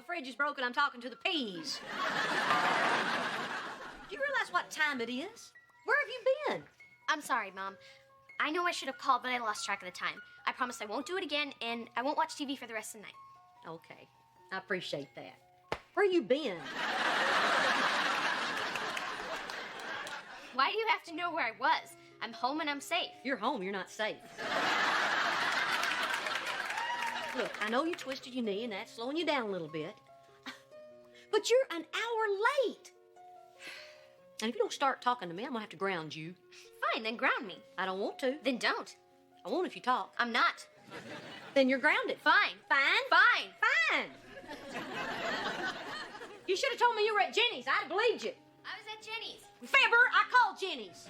fridge is broken, I'm talking to the peas. Do you realize what time it is? Where have you been? I'm sorry, Mom. I know I should have called, but I lost track of the time. I promise I won't do it again, and I won't watch TV for the rest of the night. Okay, I appreciate that. Where you been? Why do you have to know where I was? I'm home and I'm safe. You're home, you're not safe. Look, I know you twisted your knee and that's slowing you down a little bit. But you're an hour late. And if you don't start talking to me, I'm gonna have to ground you. Fine, then ground me. I don't want to. Then don't. I won't if you talk. I'm not. Then you're grounded. Fine. Fine? Fine. Fine. You should have told me you were at Jenny's. I'd have believed you. I was at Jenny's. Fibber, I called Jenny's.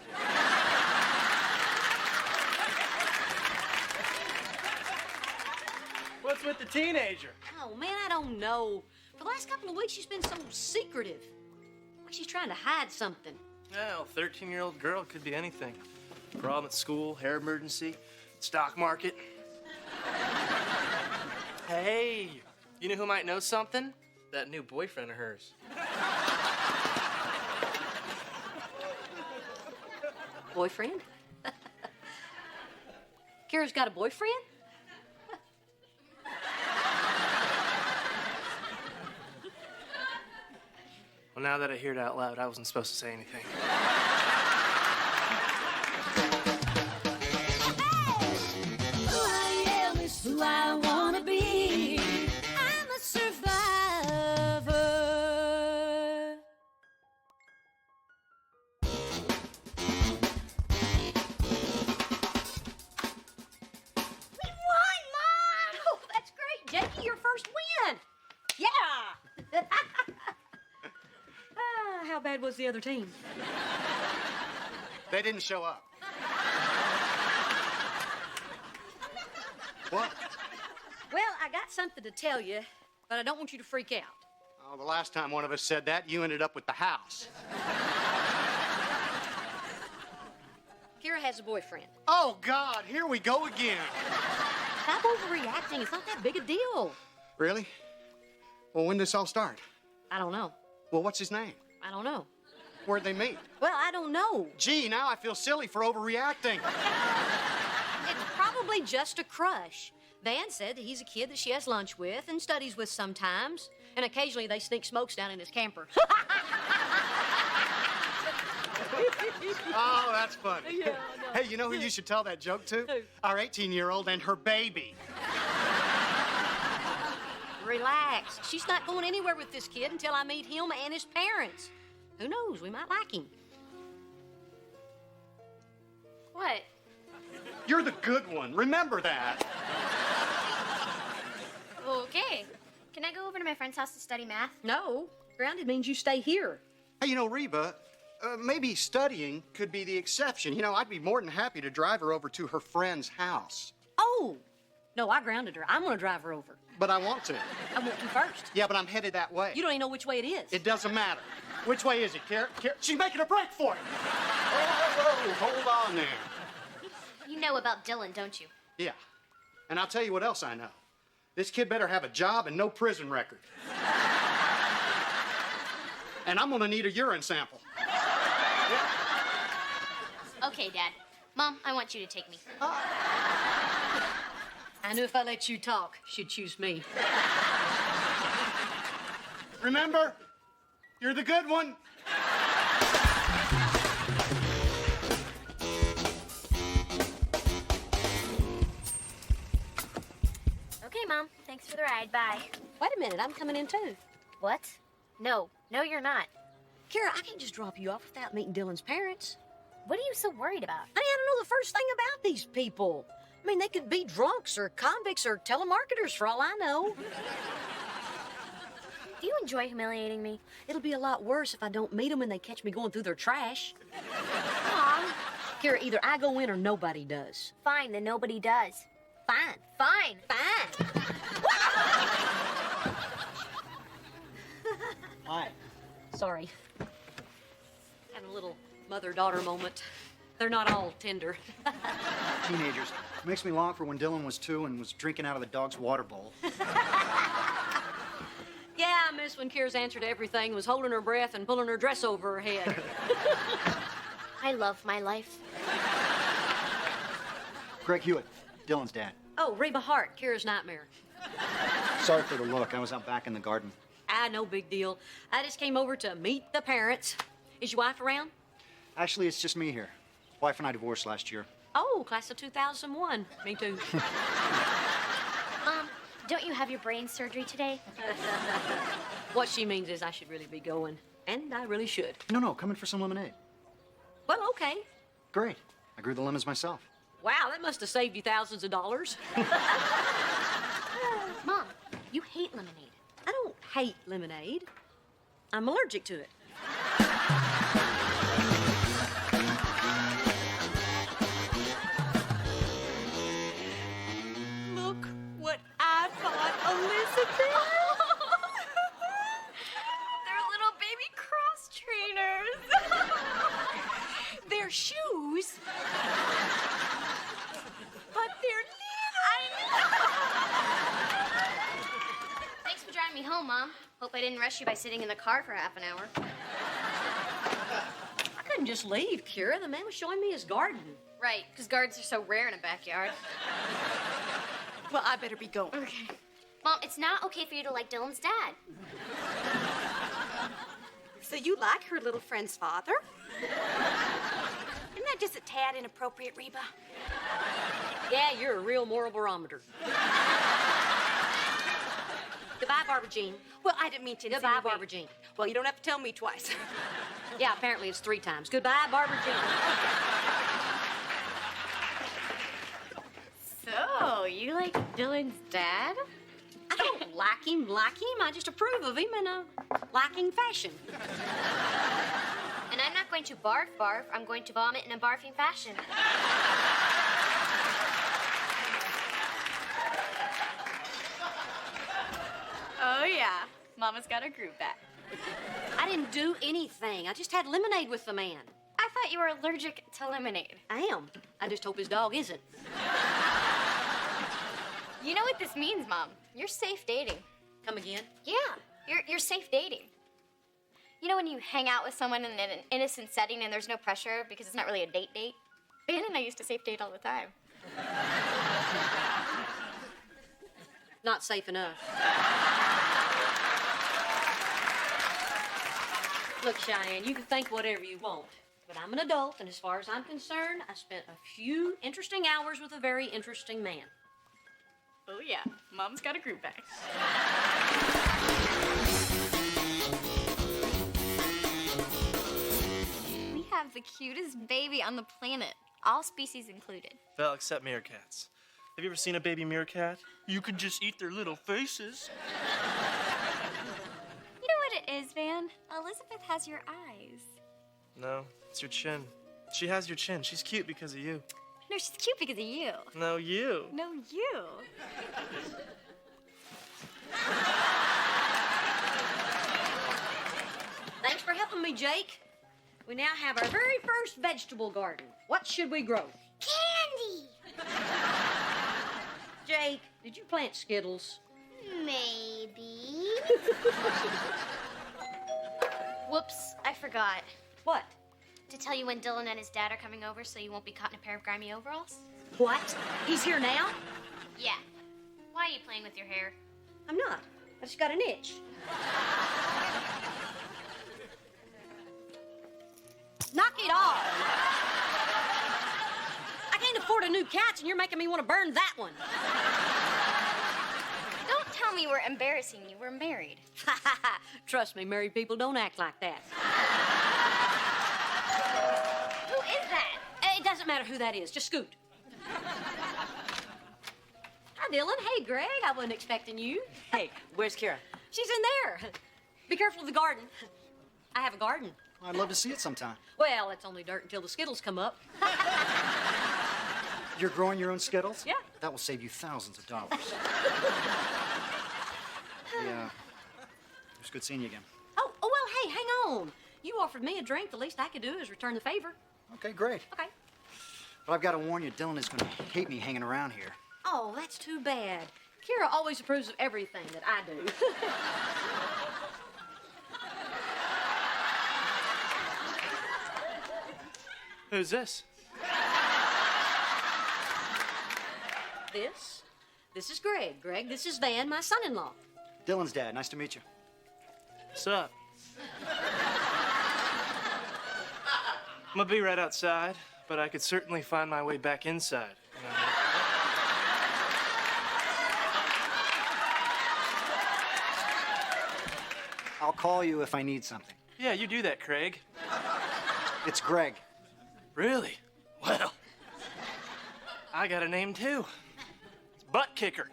What's with the teenager? Oh, man, I don't know. For the last couple of weeks, she's been so secretive. Like she's trying to hide something. Well, 13-year-old girl could be anything. Problem at school, hair emergency, stock market. Hey, you know who might know something? That new boyfriend of hers. Boyfriend? Kira's got a boyfriend? Well, now that I hear it out loud, I wasn't supposed to say anything. Who I am is who I wanna be. I'm a survivor. We won, Mom! Oh, that's great. Jakey, your first win. Yeah! How bad was the other team? They didn't show up. What? Well, I got something to tell you, but I don't want you to freak out. Oh, the last time one of us said that, you ended up with the house. Kira has a boyfriend. Oh, God, here we go again. Stop overreacting. It's not that big a deal. Really? Well, when did this all start? I don't know. Well, what's his name? I don't know. Where'd they meet? Well, I don't know. Gee, now I feel silly for overreacting. It's probably just a crush. Van said that he's a kid that she has lunch with and studies with sometimes, and occasionally they sneak smokes down in his camper. Oh, that's funny. Yeah, I know. Hey, you know who you should tell that joke to? Who? Our 18-year-old and her baby. Relax. She's not going anywhere with this kid until I meet him and his parents. Who knows? We might like him. What? You're the good one. Remember that. Okay. Can I go over to my friend's house to study math? No. Grounded means you stay here. Hey, you know, Reba, maybe studying could be the exception. You know, I'd be more than happy to drive her over to her friend's house. Oh! No, I grounded her. I'm going to drive her over. But I want to. I want to first. Yeah, but I'm headed that way. You don't even know which way it is. It doesn't matter. Which way is it, Kara? She's making a break for it. Oh, hold on there. You know about Dylan, don't you? Yeah. And I'll tell you what else I know. This kid better have a job and no prison record. And I'm gonna need a urine sample. Okay, Dad. Mom, I want you to take me. I knew if I let you talk, she'd choose me. Remember, you're the good one. Okay, Mom. Thanks for the ride. Bye. Wait a minute, I'm coming in too. What? No. No, you're not. Kara, I can't just drop you off without meeting Dylan's parents. What are you so worried about? Honey, I don't know the first thing about these people. I mean, they could be drunks or convicts or telemarketers for all I know. Do you enjoy humiliating me? It'll be a lot worse if I don't meet them and they catch me going through their trash. Mom. Kara, either I go in or nobody does. Fine, then nobody does. Fine. Fine. Fine. Hi. Sorry. Having a little mother-daughter moment. They're not all tender. Teenagers. Makes me long for when Dylan was 2 and was drinking out of the dog's water bowl. Yeah, noticed when Kira's answer to everything was holding her breath and pulling her dress over her head. I love my life. Greg Hewitt, Dylan's dad. Oh, Reba Hart, Kira's nightmare. Sorry for the look. I was out back in the garden. No big deal. I just came over to meet the parents. Is your wife around? Actually, it's just me here. Wife and I divorced last year. Oh, class of 2001. Me too. Mom, don't you have your brain surgery today? What she means is I should really be going. And I really should. No, come in for some lemonade. Well, okay. Great. I grew the lemons myself. Wow, that must have saved you thousands of dollars. Mom, you hate lemonade. I don't hate lemonade. I'm allergic to it. Look what I bought Elizabeth. They're little baby cross trainers. They're shoes. But they're Thanks for driving me home, Mom. Hope I didn't rush you by sitting in the car for half an hour. I couldn't just leave, Kira. The man was showing me his garden. Right, because gardens are so rare in a backyard. Well, I better be going. Okay. Mom, it's not okay for you to like Dylan's dad. So you like her little friend's father? Isn't that just a tad inappropriate, Reba? Yeah, you're a real moral barometer. Goodbye, Barbara Jean. Well, I didn't mean to Goodbye, insinuate. Barbara Jean. Well, you don't have to tell me twice. Yeah, apparently it's 3 times. Goodbye, Barbara Jean. So, you like Dylan's dad? I don't like him. I just approve of him in a liking fashion. And I'm not going to barf. I'm going to vomit in a barfing fashion. Oh, yeah. Mama's got her groove back. I didn't do anything. I just had lemonade with the man. I thought you were allergic to lemonade. I am. I just hope his dog isn't. You know what this means, Mom? You're safe dating. Come again? Yeah, you're safe dating. You know when you hang out with someone in an innocent setting and there's no pressure because it's not really a date? Ben and I used to safe date all the time. Not safe enough. Look, Cheyenne, you can think whatever you want, but I'm an adult, and as far as I'm concerned, I spent a few interesting hours with a very interesting man. Oh, yeah. Mom's got a groove back. We have the cutest baby on the planet, all species included. Well, except meerkats. Have you ever seen a baby meerkat? You can just eat their little faces. You know what it is, Van? Elizabeth has your eyes. No, it's your chin. She has your chin. She's cute because of you. No, she's cute because of you. No, you. No, you. Thanks for helping me, Jake. We now have our very first vegetable garden. What should we grow? Candy! Jake, did you plant Skittles? Maybe. Whoops, I forgot. What? To tell you when Dylan and his dad are coming over so you won't be caught in a pair of grimy overalls? What? He's here now? Yeah. Why are you playing with your hair? I'm not. I just got an itch. Knock it off! I can't afford a new couch, and you're making me want to burn that one. Don't tell me we're embarrassing you. We're married. Trust me, married people don't act like that. Who is that? It doesn't matter who that is. Just scoot. Hi, Dylan. Hey, Greg. I wasn't expecting you. Hey, where's Kira? She's in there. Be careful of the garden. I have a garden. I'd love to see it sometime. Well, it's only dirt until the Skittles come up. You're growing your own Skittles? Yeah. That will save you thousands of dollars. Yeah. It was good seeing you again. Oh, well, hey, hang on. You offered me a drink. The least I could do is return the favor. Okay, great. Okay. But I've got to warn you, Dylan is going to hate me hanging around here. Oh, that's too bad. Kira always approves of everything that I do. Who's this? This is Greg. Greg, this is Van, my son-in-law. Dylan's dad. Nice to meet you. What's up? I'm gonna be right outside, but I could certainly find my way back inside. I'll call you if I need something. Yeah, you do that, Craig. It's Greg. Really? Well, I got a name too. It's Butt Kicker.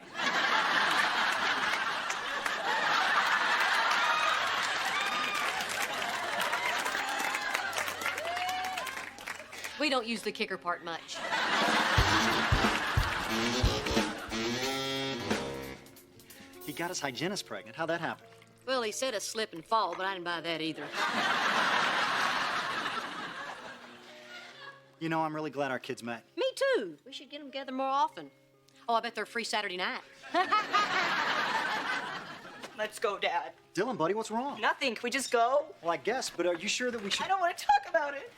We don't use the kicker part much. He got his hygienist pregnant. How'd that happen? Well, he said a slip and fall, but I didn't buy that either. You know, I'm really glad our kids met. Me too. We should get them together more often. Oh, I bet they're free Saturday night. Let's go, Dad. Dylan, buddy, what's wrong? Nothing. Can we just go? Well, I guess, but are you sure that we should... I don't want to talk about it.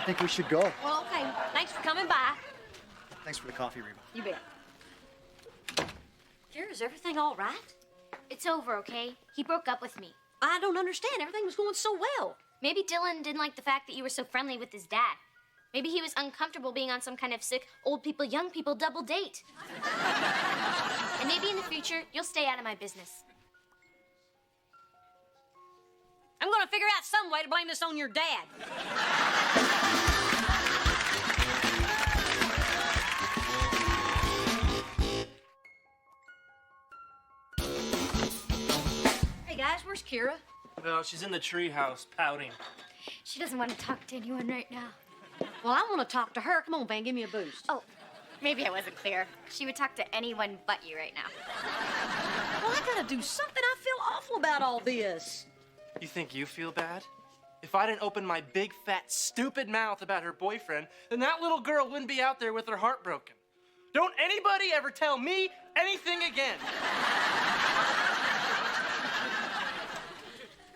I think we should go. Well, okay. Thanks for coming by. Thanks for the coffee, Reba. You bet. Kira, is everything all right? It's over, okay? He broke up with me. I don't understand. Everything was going so well. Maybe Dylan didn't like the fact that you were so friendly with his dad. Maybe he was uncomfortable being on some kind of sick old people, young people double date. And maybe in the future, you'll stay out of my business. I'm gonna figure out some way to blame this on your dad. Hey guys, where's Kira? Oh, she's in the treehouse pouting. She doesn't want to talk to anyone right now. Well, I want to talk to her. Come on, Van, give me a boost. Oh, maybe I wasn't clear. She would talk to anyone but you right now. Well, I gotta do something. I feel awful about all this. You think you feel bad? If I didn't open my big, fat, stupid mouth about her boyfriend, then that little girl wouldn't be out there with her heart broken. Don't anybody ever tell me anything again.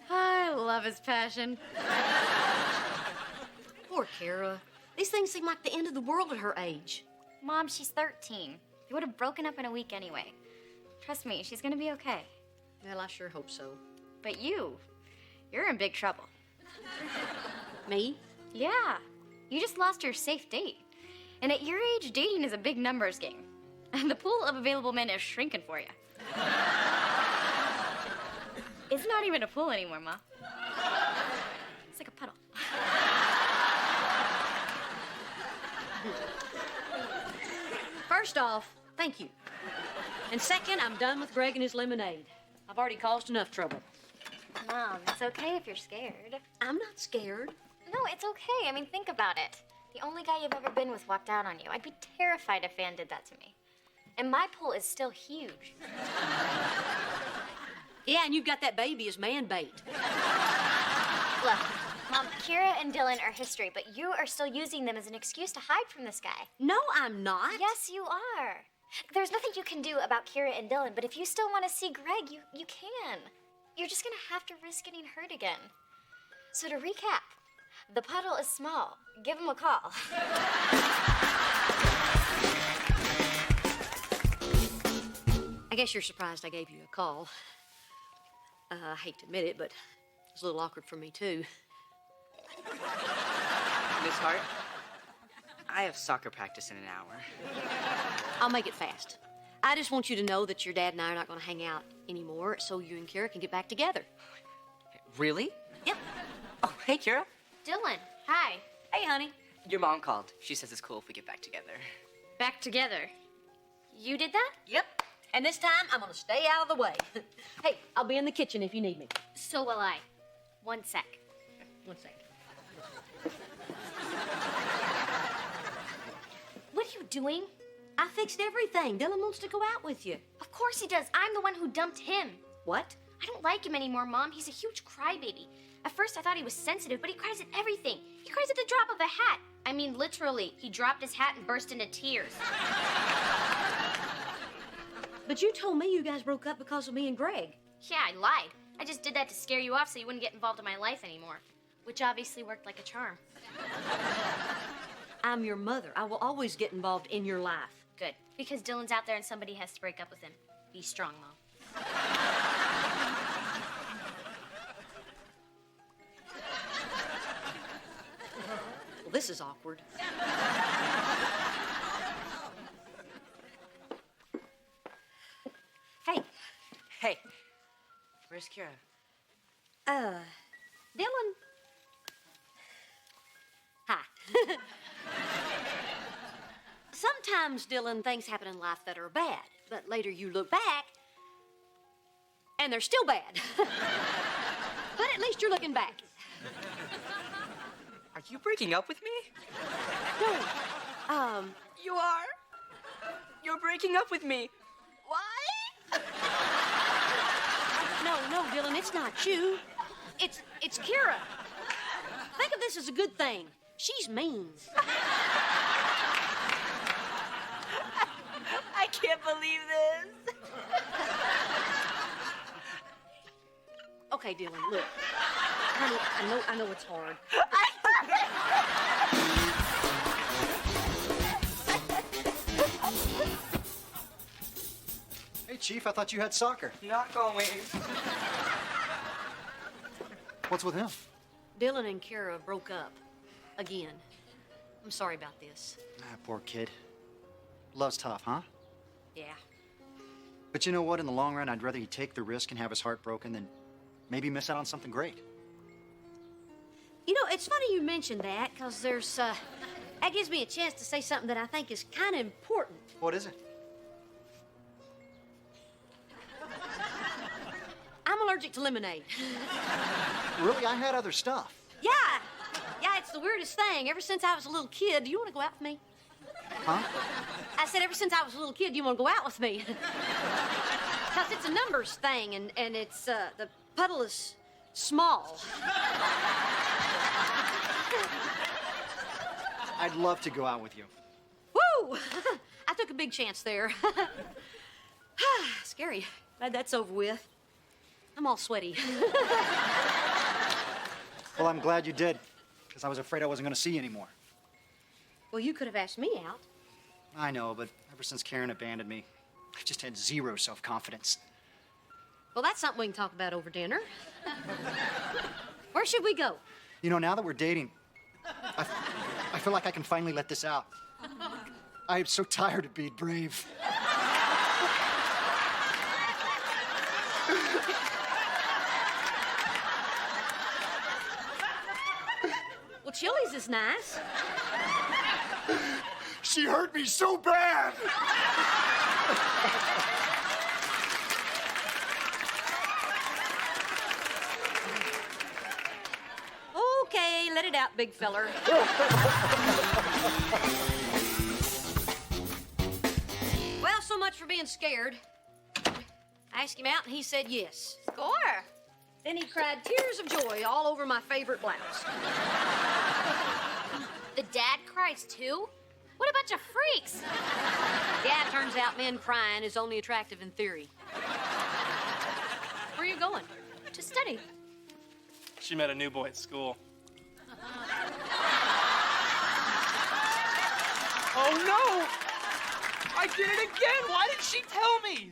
I love his passion. Poor Kara. These things seem like the end of the world at her age. Mom, she's 13. They would have broken up in a week anyway. Trust me, she's gonna be okay. Well, I sure hope so. But you're in big trouble. Me? Yeah, you just lost your safe date. And at your age, dating is a big numbers game. And the pool of available men is shrinking for you. It's not even a pool anymore, Ma. It's like a puddle. First off, thank you. And second, I'm done with Greg and his lemonade. I've already caused enough trouble. Mom, it's okay if you're scared. I'm not scared. No, it's okay. I mean, think about it. The only guy you've ever been with walked out on you. I'd be terrified if Van did that to me. And my pool is still huge. Yeah, and you've got that baby as man bait. Look, Mom, Kira and Dylan are history, but you are still using them as an excuse to hide from this guy. No, I'm not. Yes, you are. There's nothing you can do about Kira and Dylan, but if you still want to see Greg, you can. You're just gonna have to risk getting hurt again. So to recap, the puddle is small. Give him a call. I guess you're surprised I gave you a call. I hate to admit it, but it's a little awkward for me, too. Miss Hart, I have soccer practice in an hour. I'll make it fast. I just want you to know that your dad and I are not going to hang out anymore, so you and Kira can get back together. Really? Yep. Oh, hey, Kira. Dylan, hi. Hey, honey. Your mom called. She says it's cool if we get back together. Back together. You did that? Yep. And this time, I'm going to stay out of the way. Hey, I'll be in the kitchen if you need me. So will I. 1 sec. 1 second. What are you doing? I fixed everything. Dylan wants to go out with you. Of course he does. I'm the one who dumped him. What? I don't like him anymore, Mom. He's a huge crybaby. At first, I thought he was sensitive, but he cries at everything. He cries at the drop of a hat. I mean, literally. He dropped his hat and burst into tears. But you told me you guys broke up because of me and Greg. Yeah, I lied. I just did that to scare you off so you wouldn't get involved in my life anymore. Which obviously worked like a charm. I'm your mother. I will always get involved in your life. Good. Because Dylan's out there and somebody has to break up with him. Be strong, Mom. Well, this is awkward. Hey, Hey, where's Kira? Dylan. Hi. Sometimes, Dylan, things happen in life that are bad, but later you look back and they're still bad. But at least you're looking back. Are you breaking up with me? No. You are? You're breaking up with me. Why? No, Dylan, it's not you. It's Kira. Think of this as a good thing. She's mean. I can't believe this. Okay, Dylan, look. I know it's hard. Hey, Chief, I thought you had soccer. Not going. What's with him? Dylan and Kira broke up. Again. I'm sorry about this. Ah, poor kid. Love's tough, huh? Yeah. But you know what? In the long run, I'd rather he take the risk and have his heart broken than maybe miss out on something great. You know, it's funny you mentioned that, because there's, that gives me a chance to say something that I think is kind of important. What is it? I'm allergic to lemonade. Really? I had other stuff. Yeah, it's the weirdest thing. Ever since I was a little kid, do you want to go out with me? Huh? I said, ever since I was a little kid, do you want to go out with me? Because it's a numbers thing, and it's, the puddle is small. I'd love to go out with you. Woo! I took a big chance there. Scary. Glad that's over with. I'm all sweaty. Well, I'm glad you did, because I was afraid I wasn't going to see you anymore. Well, you could have asked me out. I know, but ever since Karen abandoned me, I've just had zero self-confidence. Well, that's something we can talk about over dinner. Where should we go? You know, now that we're dating, I feel like I can finally let this out. I am so tired of being brave. Well, Chili's is nice. She hurt me so bad! Okay, let it out, big feller. Well, so much for being scared. I asked him out, and he said yes. Score. Then he cried tears of joy all over my favorite blouse. The dad cries too? What a bunch of freaks! Yeah, it turns out men crying is only attractive in theory. Where are you going? To study. She met a new boy at school. Oh no! I did it again! Why didn't she tell me?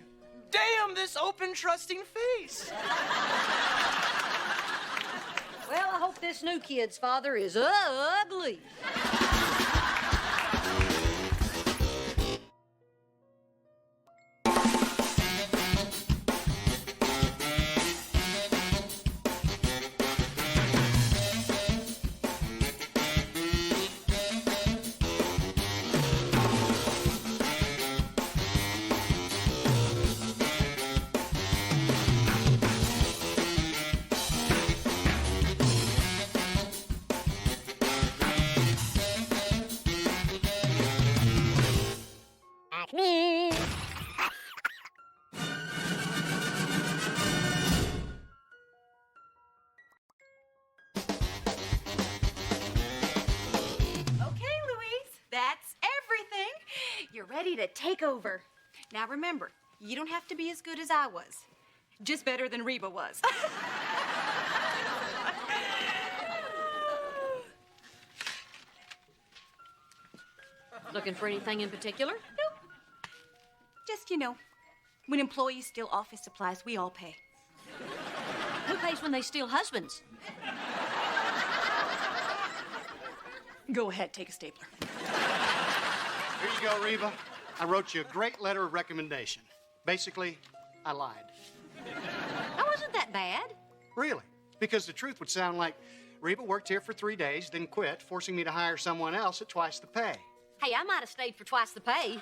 Damn this open, trusting face! Well, I hope this new kid's father is ugly. Okay, Louise, that's everything. You're ready to take over. Now remember, You don't have to be as good as I was. Just better than Reba was. Looking for anything in particular? Nope. Just, when employees steal office supplies, we all pay. Who pays when they steal husbands? Go ahead, take a stapler. Here you go, Reba. I wrote you a great letter of recommendation. Basically, I lied. That wasn't that bad. Really? Because the truth would sound like Reba worked here for 3 days, then quit, forcing me to hire someone else at twice the pay. Hey, I might have stayed for twice the pay.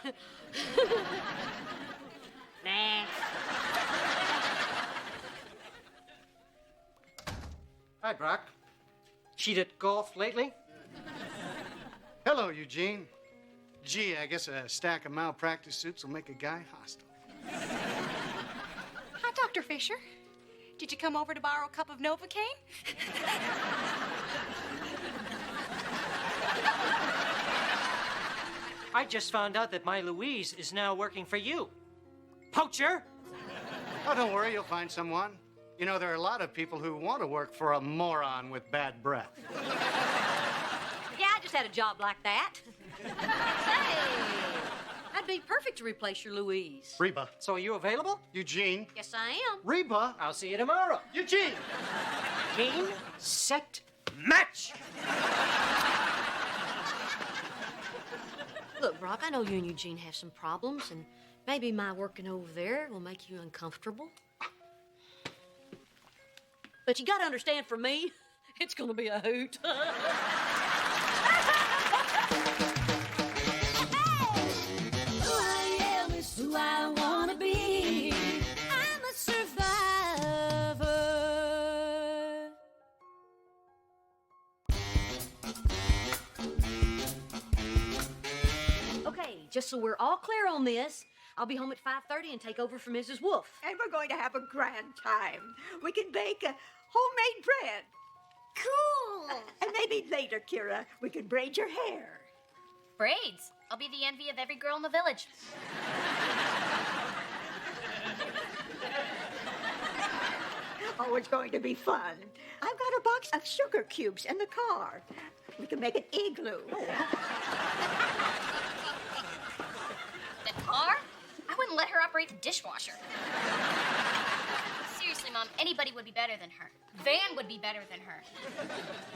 Nah. Hi, Brock. Cheated at golf lately? Hello, Eugene. Gee, I guess a stack of malpractice suits will make a guy hostile. Hi, Dr. Fisher. Did you come over to borrow a cup of Novocaine? I just found out that my Louise is now working for you. Poacher! Oh, don't worry, you'll find someone. You know, there are a lot of people who want to work for a moron with bad breath. Yeah, I just had a job like that. Hey, I'd be perfect to replace your Louise. Reba. So are you available? Eugene. Yes, I am. Reba. I'll see you tomorrow. Eugene. Game, set, match! Look, Brock, I know you and Eugene have some problems, and maybe my working over there will make you uncomfortable. But you gotta understand, for me, it's gonna be a hoot. Who I am is who I wanna be. I'm a survivor. Okay, just so we're all clear on this, I'll be home at 5:30 and take over for Mrs. Wolf. And we're going to have a grand time. We can bake a homemade bread. Cool! And maybe later, Kira, we can braid your hair. Braids. I'll be the envy of every girl in the village. Oh, it's going to be fun. I've got a box of sugar cubes in the car. We can make an igloo. The car? I wouldn't let her operate the dishwasher. Seriously, Mom, anybody would be better than her. Van would be better than her.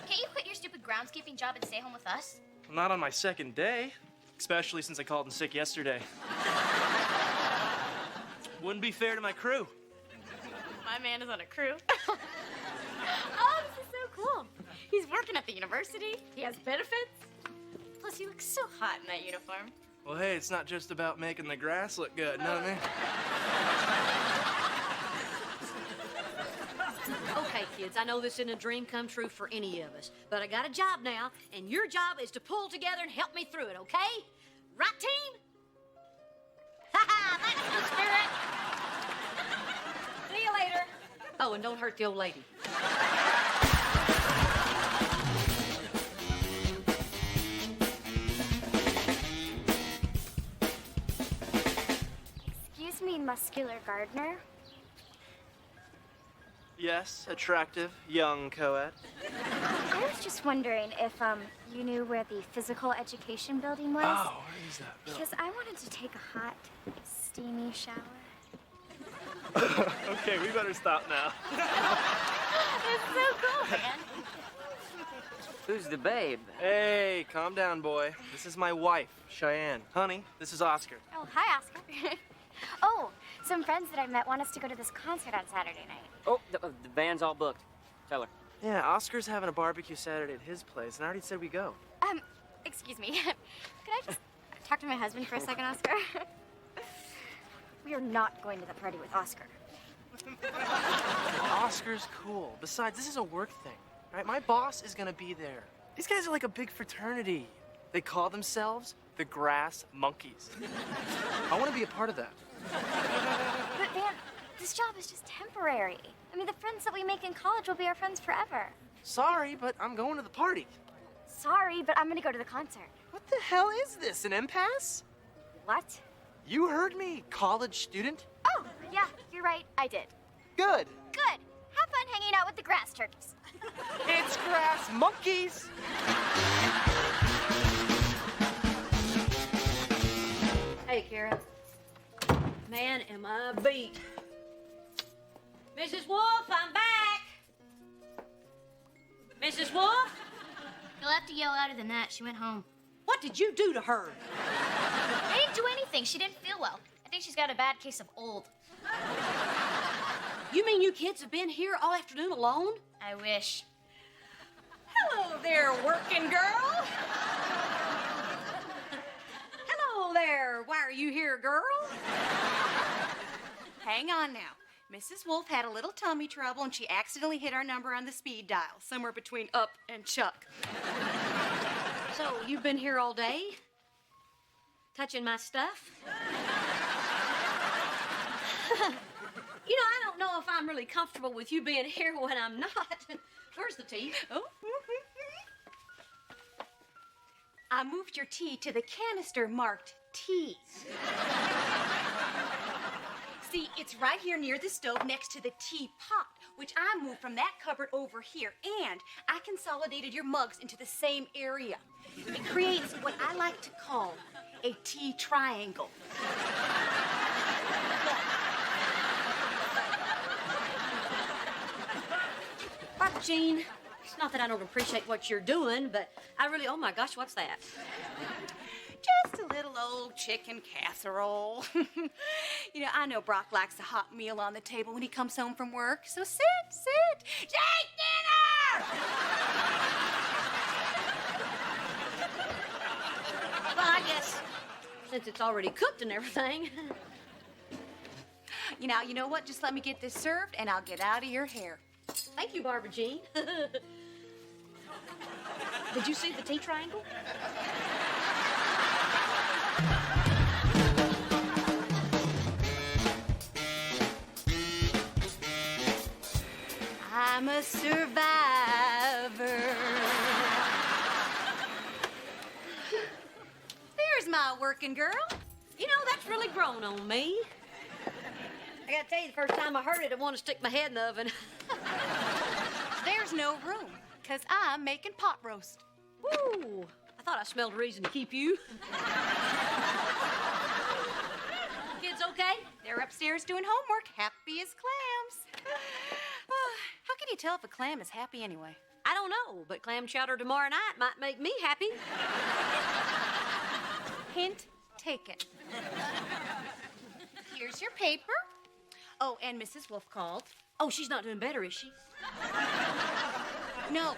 Can't you quit your stupid groundskeeping job and stay home with us? Not on my second day, especially since I called in sick yesterday. Wouldn't be fair to my crew. My man is on a crew. Oh, this is so cool. He's working at the university. He has benefits. Plus, he looks so hot in that uniform. Well, hey, it's not just about making the grass look good, know what I mean? Okay, kids, I know this isn't a dream come true for any of us, but I got a job now, and your job is to pull together and help me through it, okay? Right, team? Ha-ha, that's the spirit. See you later. Oh, and don't hurt the old lady. Excuse me, muscular gardener. Yes, attractive, young co-ed. I was just wondering if, you knew where the physical education building was? Oh, where is that? Because I wanted to take a hot, steamy shower. Okay, we better stop now. It's so cool, man. Who's the babe? Hey, calm down, boy. This is my wife, Cheyenne. Honey, this is Oscar. Oh, hi, Oscar. Oh, some friends that I met want us to go to this concert on Saturday night. Oh, the van's all booked. Tell her. Yeah, Oscar's having a barbecue Saturday at his place, and I already said we go. Excuse me. Could I just talk to my husband for a second, Oscar? We are not going to the party with Oscar. Oscar's cool. Besides, this is a work thing, right? My boss is gonna be there. These guys are like a big fraternity. They call themselves the Grass Monkeys. I want to be a part of that. But, Van, this job is just temporary. I mean, the friends that we make in college will be our friends forever. Sorry, but I'm going to the party. Sorry, but I'm going to go to the concert. What the hell is this, an impasse? What? You heard me, college student. Yeah, you're right. I did. Good. Good. Have fun hanging out with the grass turkeys. It's grass monkeys. Hey, Kara. Man, am I beat. Mrs. Wolf, I'm back. Mrs. Wolf? You'll have to yell louder than that. She went home. What did you do to her? I didn't do anything. She didn't feel well. I think she's got a bad case of old. You mean you kids have been here all afternoon alone? I wish. Hello there, working girl. Hello there. Why are you here, girl? Hang on now. Mrs. Wolf had a little tummy trouble and she accidentally hit our number on the speed dial, somewhere between up and Chuck. So, you've been here all day? Touching my stuff? You know, I don't know if I'm really comfortable with you being here when I'm not. Where's the tea? Oh. I moved your tea to the canister marked tea. See, it's right here near the stove next to the teapot, which I moved from that cupboard over here. And I consolidated your mugs into the same area. It creates what I like to call a tea triangle. Barbara Jean, it's not that I don't appreciate what you're doing, but I really, oh my gosh, what's that? Just a little old chicken casserole. You know, I know Brock likes a hot meal on the table when he comes home from work, so sit. Take dinner! Well, I guess since it's already cooked and everything. You know what? Just let me get this served and I'll get out of your hair. Thank you, Barbara Jean. Did you see the tea triangle? I'm a survivor. There's my working girl. You know, that's really grown on me. I gotta tell you, the first time I heard it, I want to stick my head in the oven. There's no room, because I'm making pot roast. Ooh, I thought I smelled a reason to keep you. Kids okay? They're upstairs doing homework, happy as clams. How can you tell if a clam is happy anyway? I don't know, but clam chowder tomorrow night might make me happy. Hint taken. Here's your paper. Oh, and Mrs. Wolf called. Oh, she's not doing better, is she? No.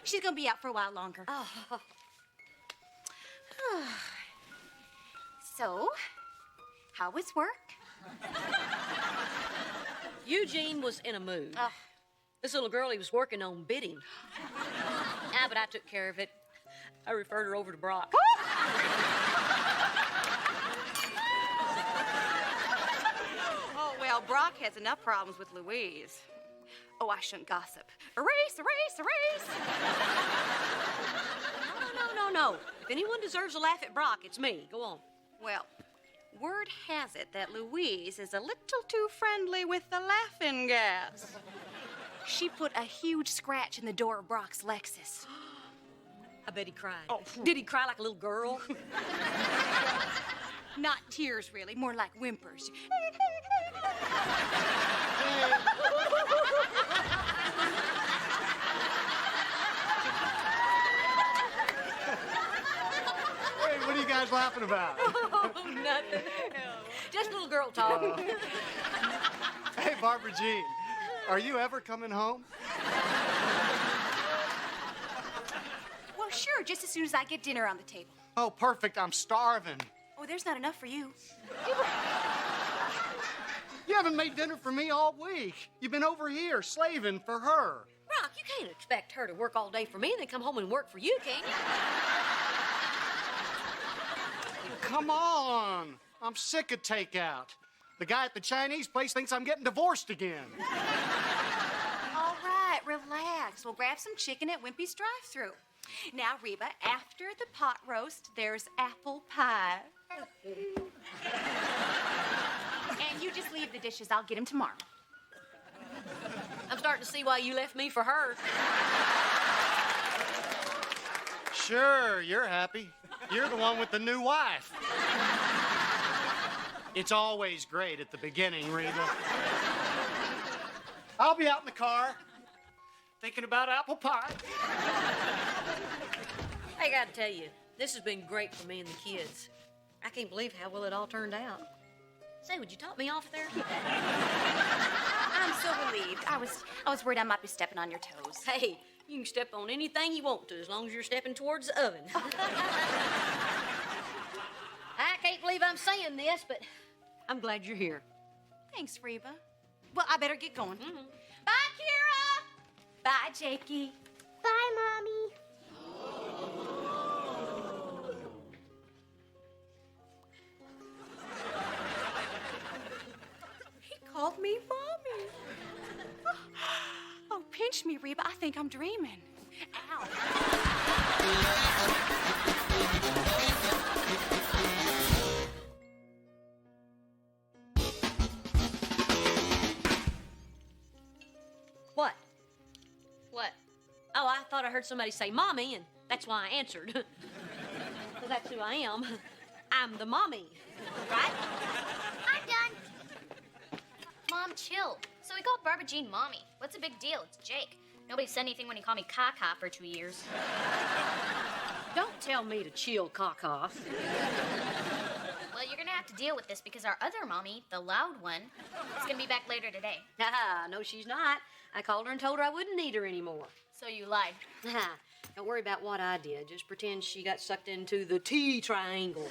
She's gonna be out for a while longer. Oh. So, how was work? Eugene was in a mood. Oh. This little girl he was working on bit him. But I took care of it. I referred her over to Brock. Oh, well, Brock has enough problems with Louise. Oh, I shouldn't gossip. Erase! No. If anyone deserves a laugh at Brock, it's me. Go on. Well, word has it that Louise is a little too friendly with the laughing gas. She put a huge scratch in the door of Brock's Lexus. I bet he cried. Oh. Did he cry like a little girl? Not tears, really, more like whimpers. Hey, what are you guys laughing about? Oh, nothing. Just a little girl talk. Hey, Barbara Jean, are you ever coming home? Well, sure, just as soon as I get dinner on the table. Oh, perfect. I'm starving. Oh, there's not enough for you. You haven't made dinner for me all week. You've been over here slaving for her. Brock, you can't expect her to work all day for me and then come home and work for you, can you? Come on. I'm sick of takeout. The guy at the Chinese place thinks I'm getting divorced again. All right, relax. We'll grab some chicken at Wimpy's drive-thru. Now, Reba, after the pot roast, there's apple pie. And you just leave the dishes. I'll get him tomorrow. I'm starting to see why you left me for her. Sure, you're happy. You're the one with the new wife. It's always great at the beginning, Reba. I'll be out in the car, thinking about apple pie. I gotta tell you, this has been great for me and the kids. I can't believe how well it all turned out. Say, would you top me off there? I'm so relieved. I was worried I might be stepping on your toes. Hey, you can step on anything you want to as long as you're stepping towards the oven. I can't believe I'm saying this, but I'm glad you're here. Thanks, Reba. Well, I better get going. Mm-hmm. Bye, Kira. Bye, Jakey. Bye, Mommy. He called me Mommy. Oh, pinch me, Reba. I think I'm dreaming. Ow. What? What? Oh, I thought I heard somebody say mommy, and that's why I answered. Well, that's who I am. I'm the mommy, right? I'm done. Mom, chill. So we called Barbara Jean Mommy. What's the big deal? It's Jake. Nobody said anything when he called me Kaka for 2 years. Don't tell me to chill, caca. Well, you're gonna have to deal with this because our other mommy, the loud one, is gonna be back later today. Haha, no, she's not. I called her and told her I wouldn't need her anymore. So you lied. Haha, don't worry about what I did. Just pretend she got sucked into the T triangle.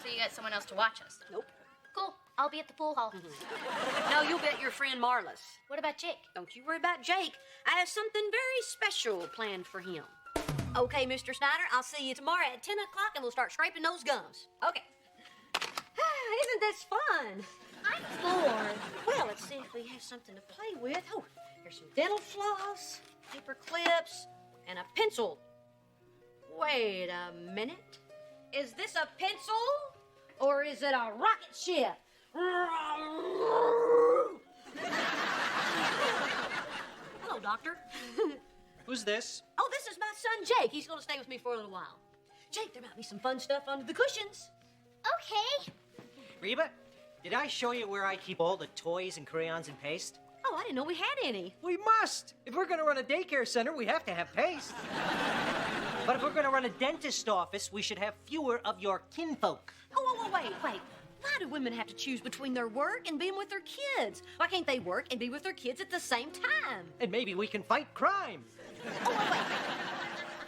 So you got someone else to watch us? Nope. Cool. I'll be at the pool hall. No, you'll be at your friend Marla's. What about Jake? Don't you worry about Jake. I have something very special planned for him. Okay, Mr. Snyder, I'll see you tomorrow at 10 o'clock and we'll start scraping those gums. Okay. Isn't this fun? I'm bored. Well, let's see if we have something to play with. Oh, here's some dental floss, paper clips, and a pencil. Wait a minute. Is this a pencil or is it a rocket ship? Hello, Doctor. Who's this? Oh, this is my son, Jake. He's going to stay with me for a little while. Jake, there might be some fun stuff under the cushions. Okay. Reba, did I show you where I keep all the toys and crayons and paste? Oh, I didn't know we had any. We must. If we're going to run a daycare center, we have to have paste. But if we're going to run a dentist office, we should have fewer of your kinfolk. Oh, wait. Why do women have to choose between their work and being with their kids? Why can't they work and be with their kids at the same time? And maybe we can fight crime. Oh, wait.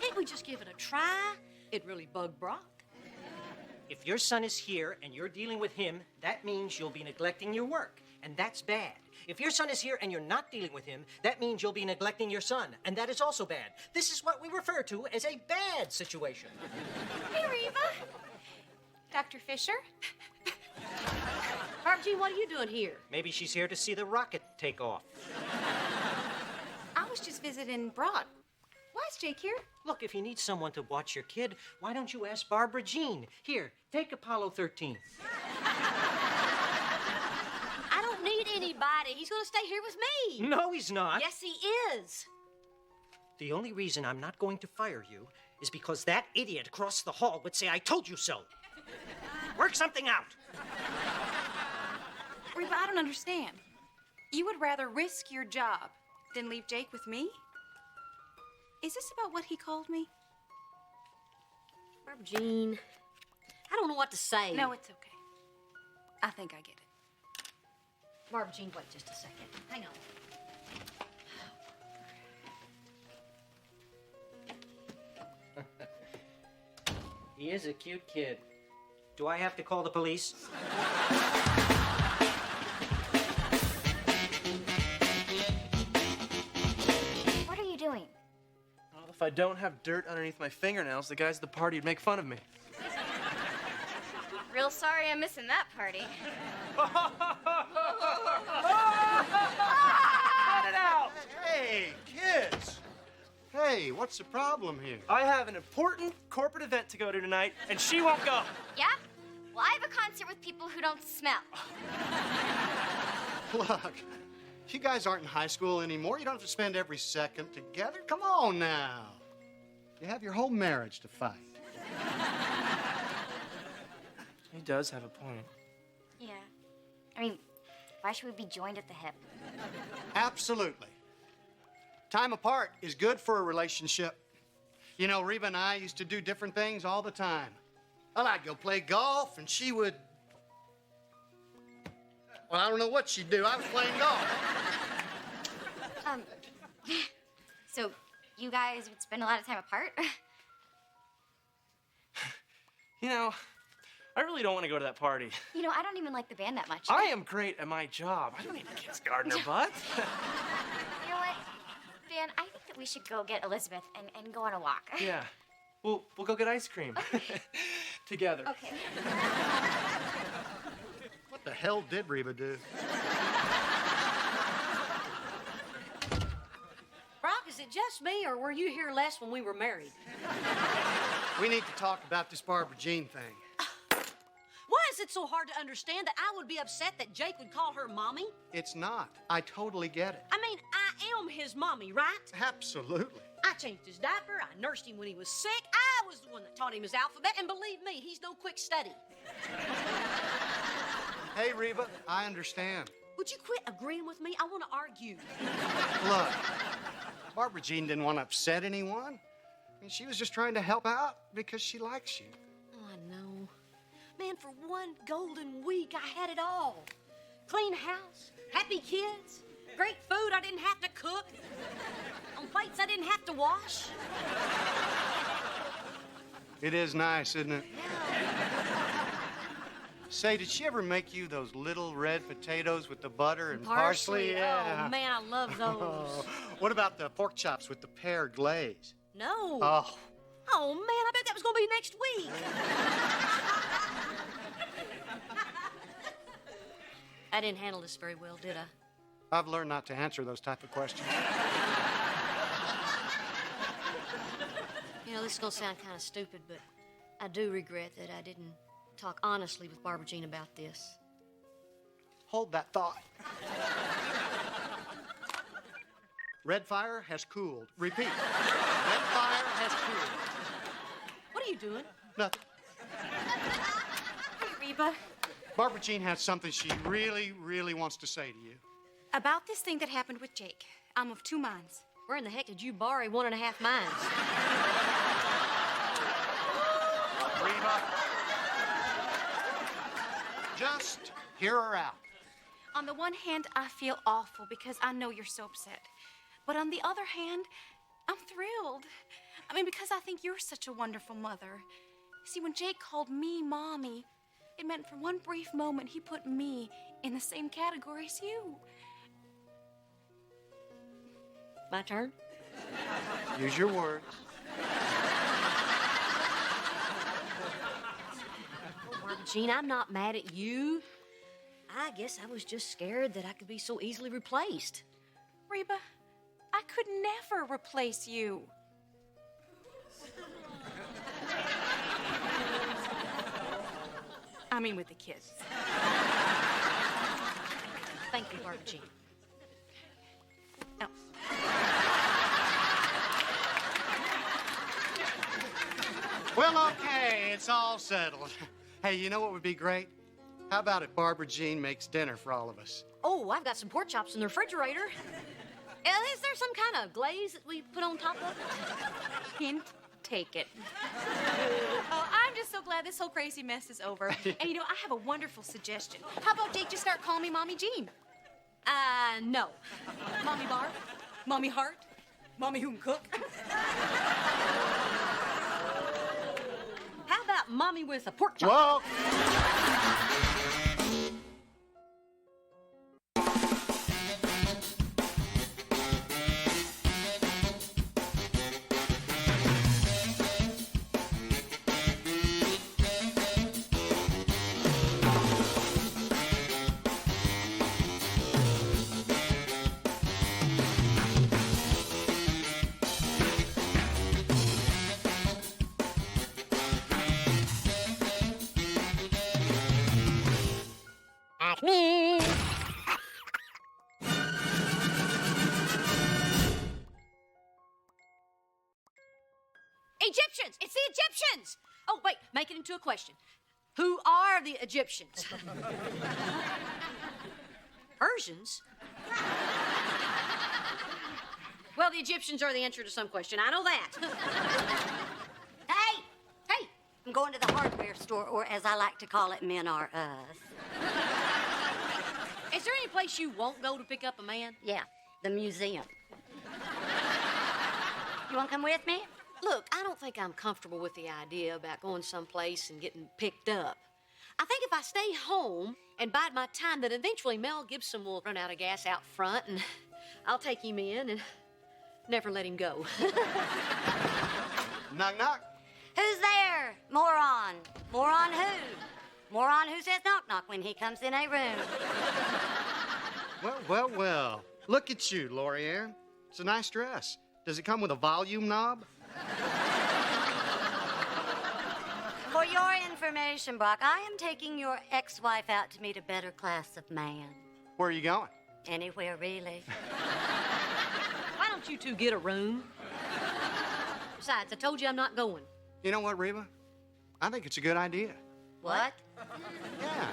Can't we just give it a try? It really bugged Brock. If your son is here and you're dealing with him, that means you'll be neglecting your work, and that's bad. If your son is here and you're not dealing with him, that means you'll be neglecting your son, and that is also bad. This is what we refer to as a bad situation. Hey, Reba. Dr. Fisher? Barbara Jean, what are you doing here? Maybe she's here to see the rocket take off. I was just visiting Broad. Why is Jake here? Look, if you need someone to watch your kid, why don't you ask Barbara Jean? Here, take Apollo 13. I don't need anybody. He's going to stay here with me. No, he's not. Yes, he is. The only reason I'm not going to fire you is because that idiot across the hall would say, I told you so. Work something out. Reba, I don't understand. You would rather risk your job than leave Jake with me? Is this about what he called me? Barbara Jean, I don't know what to say. No, it's okay. I think I get it. Barbara Jean, wait just a second. Hang on. He is a cute kid. Do I have to call the police? What are you doing? Well, if I don't have dirt underneath my fingernails, the guys at the party would make fun of me. Real sorry I'm missing that party. Cut it out! Hey, kids. Hey, what's the problem here? I have an important corporate event to go to tonight, and she won't go. Yeah? Well, I have a concert with people who don't smell. Look, you guys aren't in high school anymore. You don't have to spend every second together. Come on now. You have your whole marriage to fight. He does have a point. Yeah. I mean, why should we be joined at the hip? Absolutely. Time apart is good for a relationship. You know, Reba and I used to do different things all the time. Well, I'd go play golf, and she would... Well, I don't know what she'd do. I was playing golf. So you guys would spend a lot of time apart? You know, I really don't want to go to that party. You know, I don't even like the band that much. I am great at my job. I don't need a kid's gardener butt. You know what, Dan? I think that we should go get Elizabeth and go on a walk. Yeah. We'll go get ice cream. Together. Okay. What the hell did Reba do? Brock, is it just me, or were you here less when we were married? We need to talk about this Barbara Jean thing. Why is it so hard to understand that I would be upset that Jake would call her mommy? It's not. I totally get it. I mean, I am his mommy, right? Absolutely. I changed his diaper, I nursed him when he was sick, I was the one that taught him his alphabet, and believe me, he's no quick study. Hey, Reba, I understand. Would you quit agreeing with me? I want to argue. Look, Barbara Jean didn't want to upset anyone. I mean, she was just trying to help out because she likes you. Oh, I know. Man, for one golden week, I had it all. Clean house, happy kids, great food I didn't have to cook, on plates I didn't have to wash. It is nice, isn't it? Say, did she ever make you those little red potatoes with the butter and parsley? Yeah. Oh, man, I love those. What about the pork chops with the pear glaze? No. Oh. Oh, man, I bet that was going to be next week. I didn't handle this very well, did I? I've learned not to answer those type of questions. You know, this is going to sound kind of stupid, but I do regret that I didn't talk honestly with Barbara Jean about this. Hold that thought. Red fire has cooled. Repeat. Red fire has cooled. What are you doing? Nothing. Hey, Reba. Barbara Jean has something she really, really wants to say to you. About this thing that happened with Jake, I'm of two minds. Where in the heck did you borrow 1.5 minds? Reba. Just hear her out. On the one hand, I feel awful because I know you're so upset. But on the other hand, I'm thrilled. I mean, because I think you're such a wonderful mother. See, when Jake called me Mommy, it meant for one brief moment he put me in the same category as you. My turn? Use your words. Barbara Jean, I'm not mad at you. I guess I was just scared that I could be so easily replaced. Reba, I could never replace you. I mean, with the kids. Thank you, Barbara Jean. Oh. Well, okay, it's all settled. Hey, you know what would be great? How about if Barbara Jean makes dinner for all of us? Oh, I've got some pork chops in the refrigerator. Is there some kind of glaze that we put on top of it? Hint, take it. Oh, I'm just so glad this whole crazy mess is over. And you know, I have a wonderful suggestion. How about Jake just start calling me Mommy Jean? No. Mommy Barb? Mommy Heart? Mommy who can cook? How about Mommy with a pork chop? Well... Egyptians! It's the Egyptians! Oh, wait, make it into a question. Who are the Egyptians? Persians? Well, the Egyptians are the answer to some question. I know that. Hey! Hey! I'm going to the hardware store, or as I like to call it, Men Are Us. Is there any place you won't go to pick up a man? Yeah, the museum. You want to come with me? Look, I don't think I'm comfortable with the idea about going someplace and getting picked up. I think if I stay home and bide my time, that eventually Mel Gibson will run out of gas out front, and I'll take him in and never let him go. Knock, knock. Who's there? Moron. Moron who? Moron who says knock, knock when he comes in a room. Well, well, well. Look at you, Lori-Ann. It's a nice dress. Does it come with a volume knob? For your information, Brock, I am taking your ex-wife out to meet a better class of man. Where are you going? Anywhere, really. Why don't you two get a room? Besides, I told you I'm not going. You know what, Reba? I think it's a good idea. What? Yeah.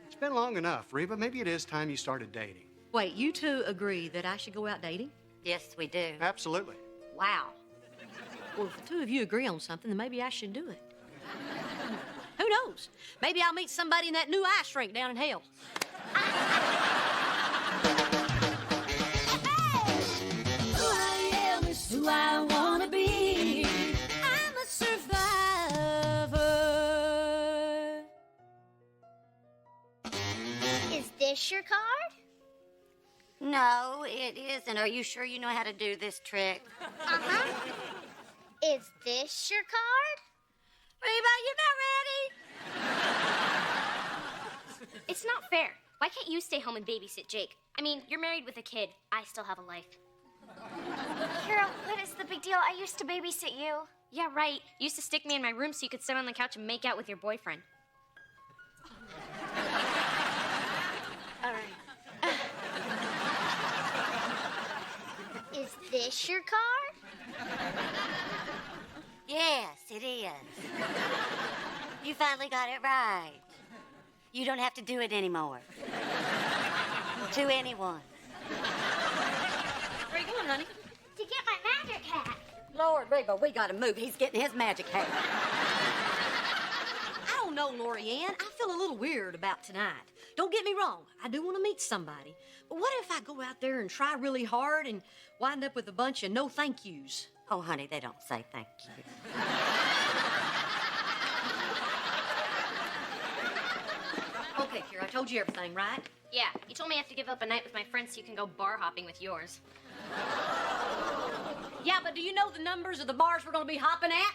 It's been long enough, Reba. Maybe it is time you started dating. Wait, you two agree that I should go out dating? Yes, we do. Absolutely. Wow. Well, if the two of you agree on something, then maybe I should do it. Who knows? Maybe I'll meet somebody in that new ice rink down in hell. Who I am is who I wanna be. I'm a survivor. Is this your card? No, it isn't. Are you sure you know how to do this trick? Uh-huh. Is this your card? Reba, you're not ready. It's not fair. Why can't you stay home and babysit Jake? I mean, you're married with a kid. I still have a life. Kira, what is the big deal? I used to babysit you. Yeah, right. You used to stick me in my room so you could sit on the couch and make out with your boyfriend. All right. Is this your card? Yes, it is. You finally got it right. You don't have to do it anymore. To anyone. Where you going, honey? To get my magic hat. Lord, Reba, we gotta move. He's getting his magic hat. I don't know, Lori-Ann. I feel a little weird about tonight. Don't get me wrong. I do want to meet somebody. But what if I go out there and try really hard and wind up with a bunch of no thank yous? Oh, honey, they don't say thank you. Okay, Kira, I told you everything, right? Yeah, you told me I have to give up a night with my friends so you can go bar hopping with yours. Yeah, but do you know the numbers of the bars we're going to be hopping at?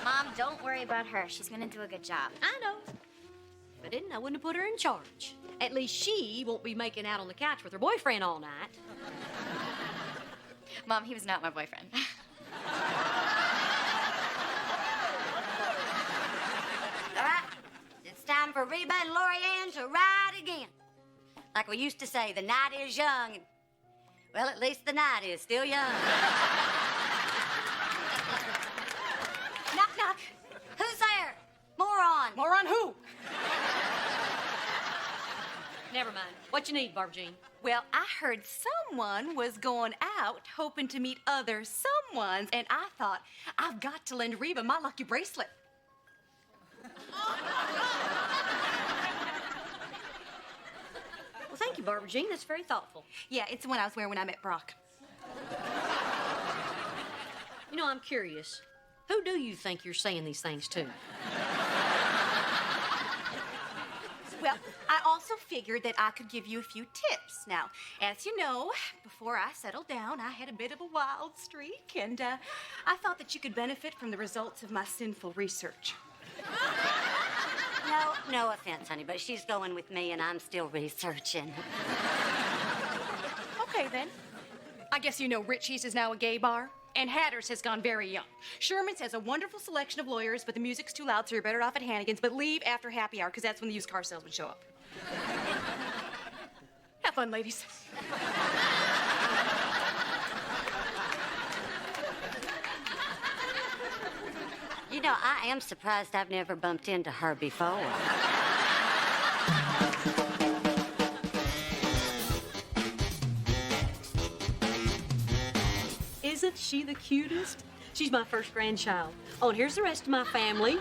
Mom, don't worry about her. She's gonna do a good job. I know. If I didn't, I wouldn't have put her in charge. At least she won't be making out on the couch with her boyfriend all night. Mom, he was not my boyfriend. All right, it's time for Reba and Lori-Ann to ride again. Like we used to say, the night is young. Well, at least the night is still young. Knock, knock. Who's there? Moron. Moron who? Never mind. What you need, Barbara Jean? Well, I heard someone was going out hoping to meet other someones, and I thought, I've got to lend Reba my lucky bracelet. Well, thank you, Barbara Jean. That's very thoughtful. Yeah, it's the one I was wearing when I met Brock. You know, I'm curious. Who do you think you're saying these things to? Well, I also figured that I could give you a few tips. Now, as you know, before I settled down, I had a bit of a wild streak, and I thought that you could benefit from the results of my sinful research. No offense, honey, but she's going with me, and I'm still researching. Okay, then. I guess you know Richie's is now a gay bar, and Hatter's has gone very young. Sherman's has a wonderful selection of lawyers, but the music's too loud, so you're better off at Hannigan's, but leave after happy hour, because that's when the used car salesmen show up. Have fun, ladies. You know, I am surprised I've never bumped into her before. Isn't she the cutest? She's my first grandchild. Oh, and here's the rest of my family.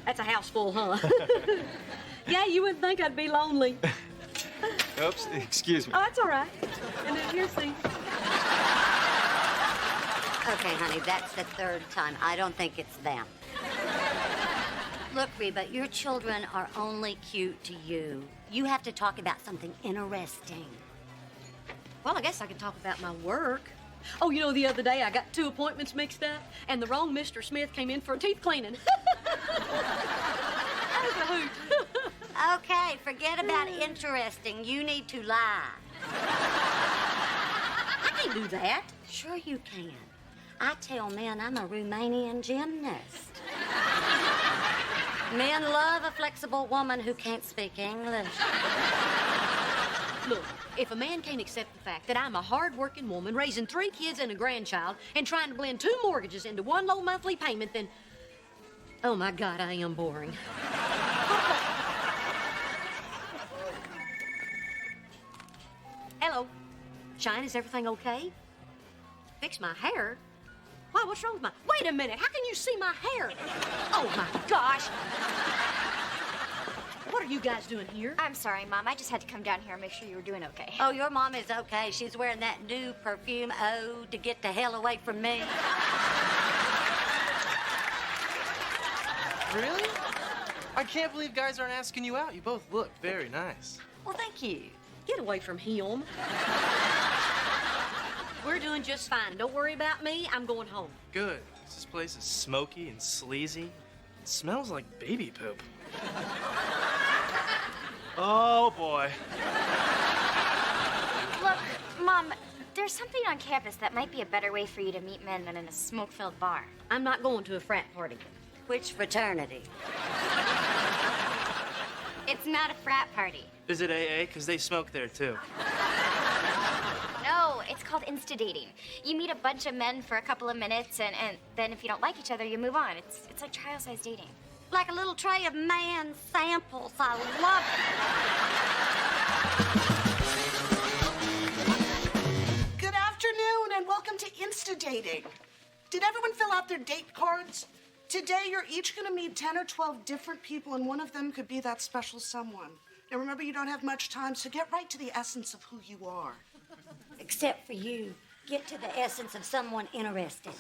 That's a house full, huh? Yeah, you wouldn't think I'd be lonely. Oops, excuse me. Oh, that's all right. And then here's the... Okay, honey, that's the third time. I don't think it's them. Look, Reba, your children are only cute to you. You have to talk about something interesting. Well, I guess I could talk about my work. Oh, you know, the other day I got 2 appointments mixed up, and the wrong Mr. Smith came in for teeth cleaning. That was a hoot. Okay, forget about interesting. You need to lie. I can't do that. Sure you can. I tell men I'm a Romanian gymnast. Men love a flexible woman who can't speak English. Look, if a man can't accept the fact that I'm a hard-working woman raising 3 kids and a grandchild and trying to blend 2 mortgages into 1 low monthly payment, then... Oh, my God, I am boring. Hello. Shine, is everything okay? Fix my hair? Why, what's wrong with my... Wait a minute, how can you see my hair? Oh, my gosh. What are you guys doing here? I'm sorry, Mom. I just had to come down here and make sure you were doing okay. Oh, your mom is okay. She's wearing that new perfume, oh, to get the hell away from me. Really? I can't believe guys aren't asking you out. You both look very nice. Well, thank you. Get away from him. We're doing just fine. Don't worry about me. I'm going home. Good. This place is smoky and sleazy. It smells like baby poop. Oh, boy. Look, Mom, there's something on campus that might be a better way for you to meet men than in a smoke-filled bar. I'm not going to a frat party. Which fraternity? It's not a frat party. Is it AA? Because they smoke there, too. No, it's called insta-dating. You meet a bunch of men for a couple of minutes, and then if you don't like each other, you move on. It's like trial-size dating. Like a little tray of man samples. I love it. Good afternoon, and welcome to Insta-Dating. Did everyone fill out their date cards? Today, you're each going to meet 10 or 12 different people, and one of them could be that special someone. Now, remember, you don't have much time, so get right to the essence of who you are. Except for you. Get to the essence of someone interesting.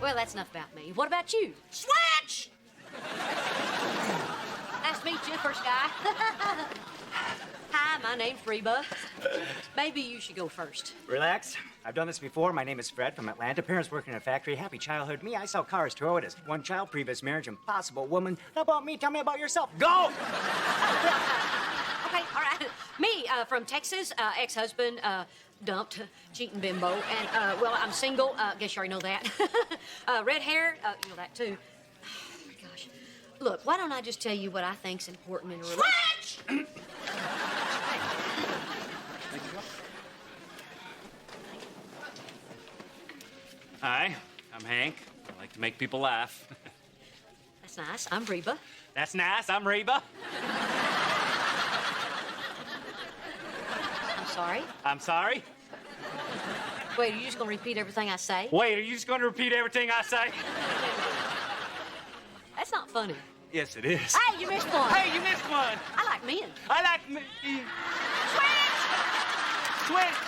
Well, that's enough about me. What about you? Switch! Nice to meet you, first guy. Hi, my name's Reba. Maybe you should go first. Relax. I've done this before. My name is Fred from Atlanta. Parents working in a factory. Happy childhood. Me, I sell cars, Toyotas. 1 child, previous marriage, impossible woman. How about me? Tell me about yourself. Go! Okay, all right. Me, from Texas, ex-husband, dumped, cheating bimbo, and, well, I'm single. Guess you already know that. Red hair, you know that, too. Oh, my gosh. Look, why don't I just tell you what I think's important in a relationship? Switch! Hi, I'm Hank. I like to make people laugh. That's nice. I'm Reba. That's nice. I'm Reba. I'm sorry. I'm sorry. Wait, are you just going to repeat everything I say? Wait, are you just going to repeat everything I say? That's not funny. Yes, it is. Hey, you missed one. Hey, you missed one. I like men. I like men. Switch! Switch!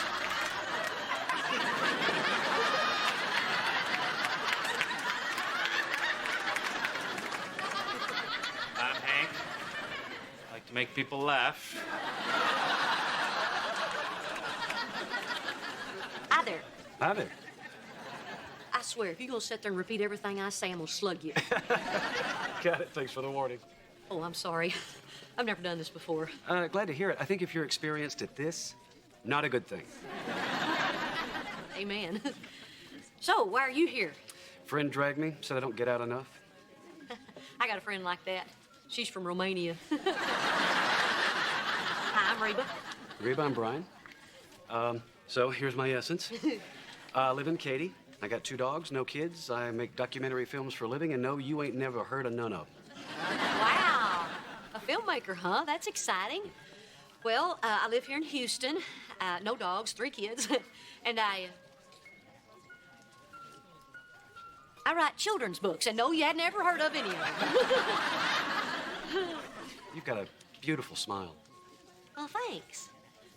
I'm Hank. I like to make people laugh. Hi there. Hi there. I swear, if you're going to sit there and repeat everything I say, I'm going to slug you. Got it. Thanks for the warning. Oh, I'm sorry. I've never done this before. Glad to hear it. I think if you're experienced at this, not a good thing. Amen. So, why are you here? Friend dragged me, said I don't get out enough. I got a friend like that. She's from Romania. Hi, I'm Reba. Reba, I'm Brian. So here's my essence. Live in Katy. I got 2 dogs, no kids. I make documentary films for a living, and no, you ain't never heard of none of 'em. Wow. A filmmaker, huh? That's exciting. Well, I live here in Houston. No dogs, 3 kids. And I write children's books, and no, you had never heard of any of them. You've got a beautiful smile. Oh, thanks.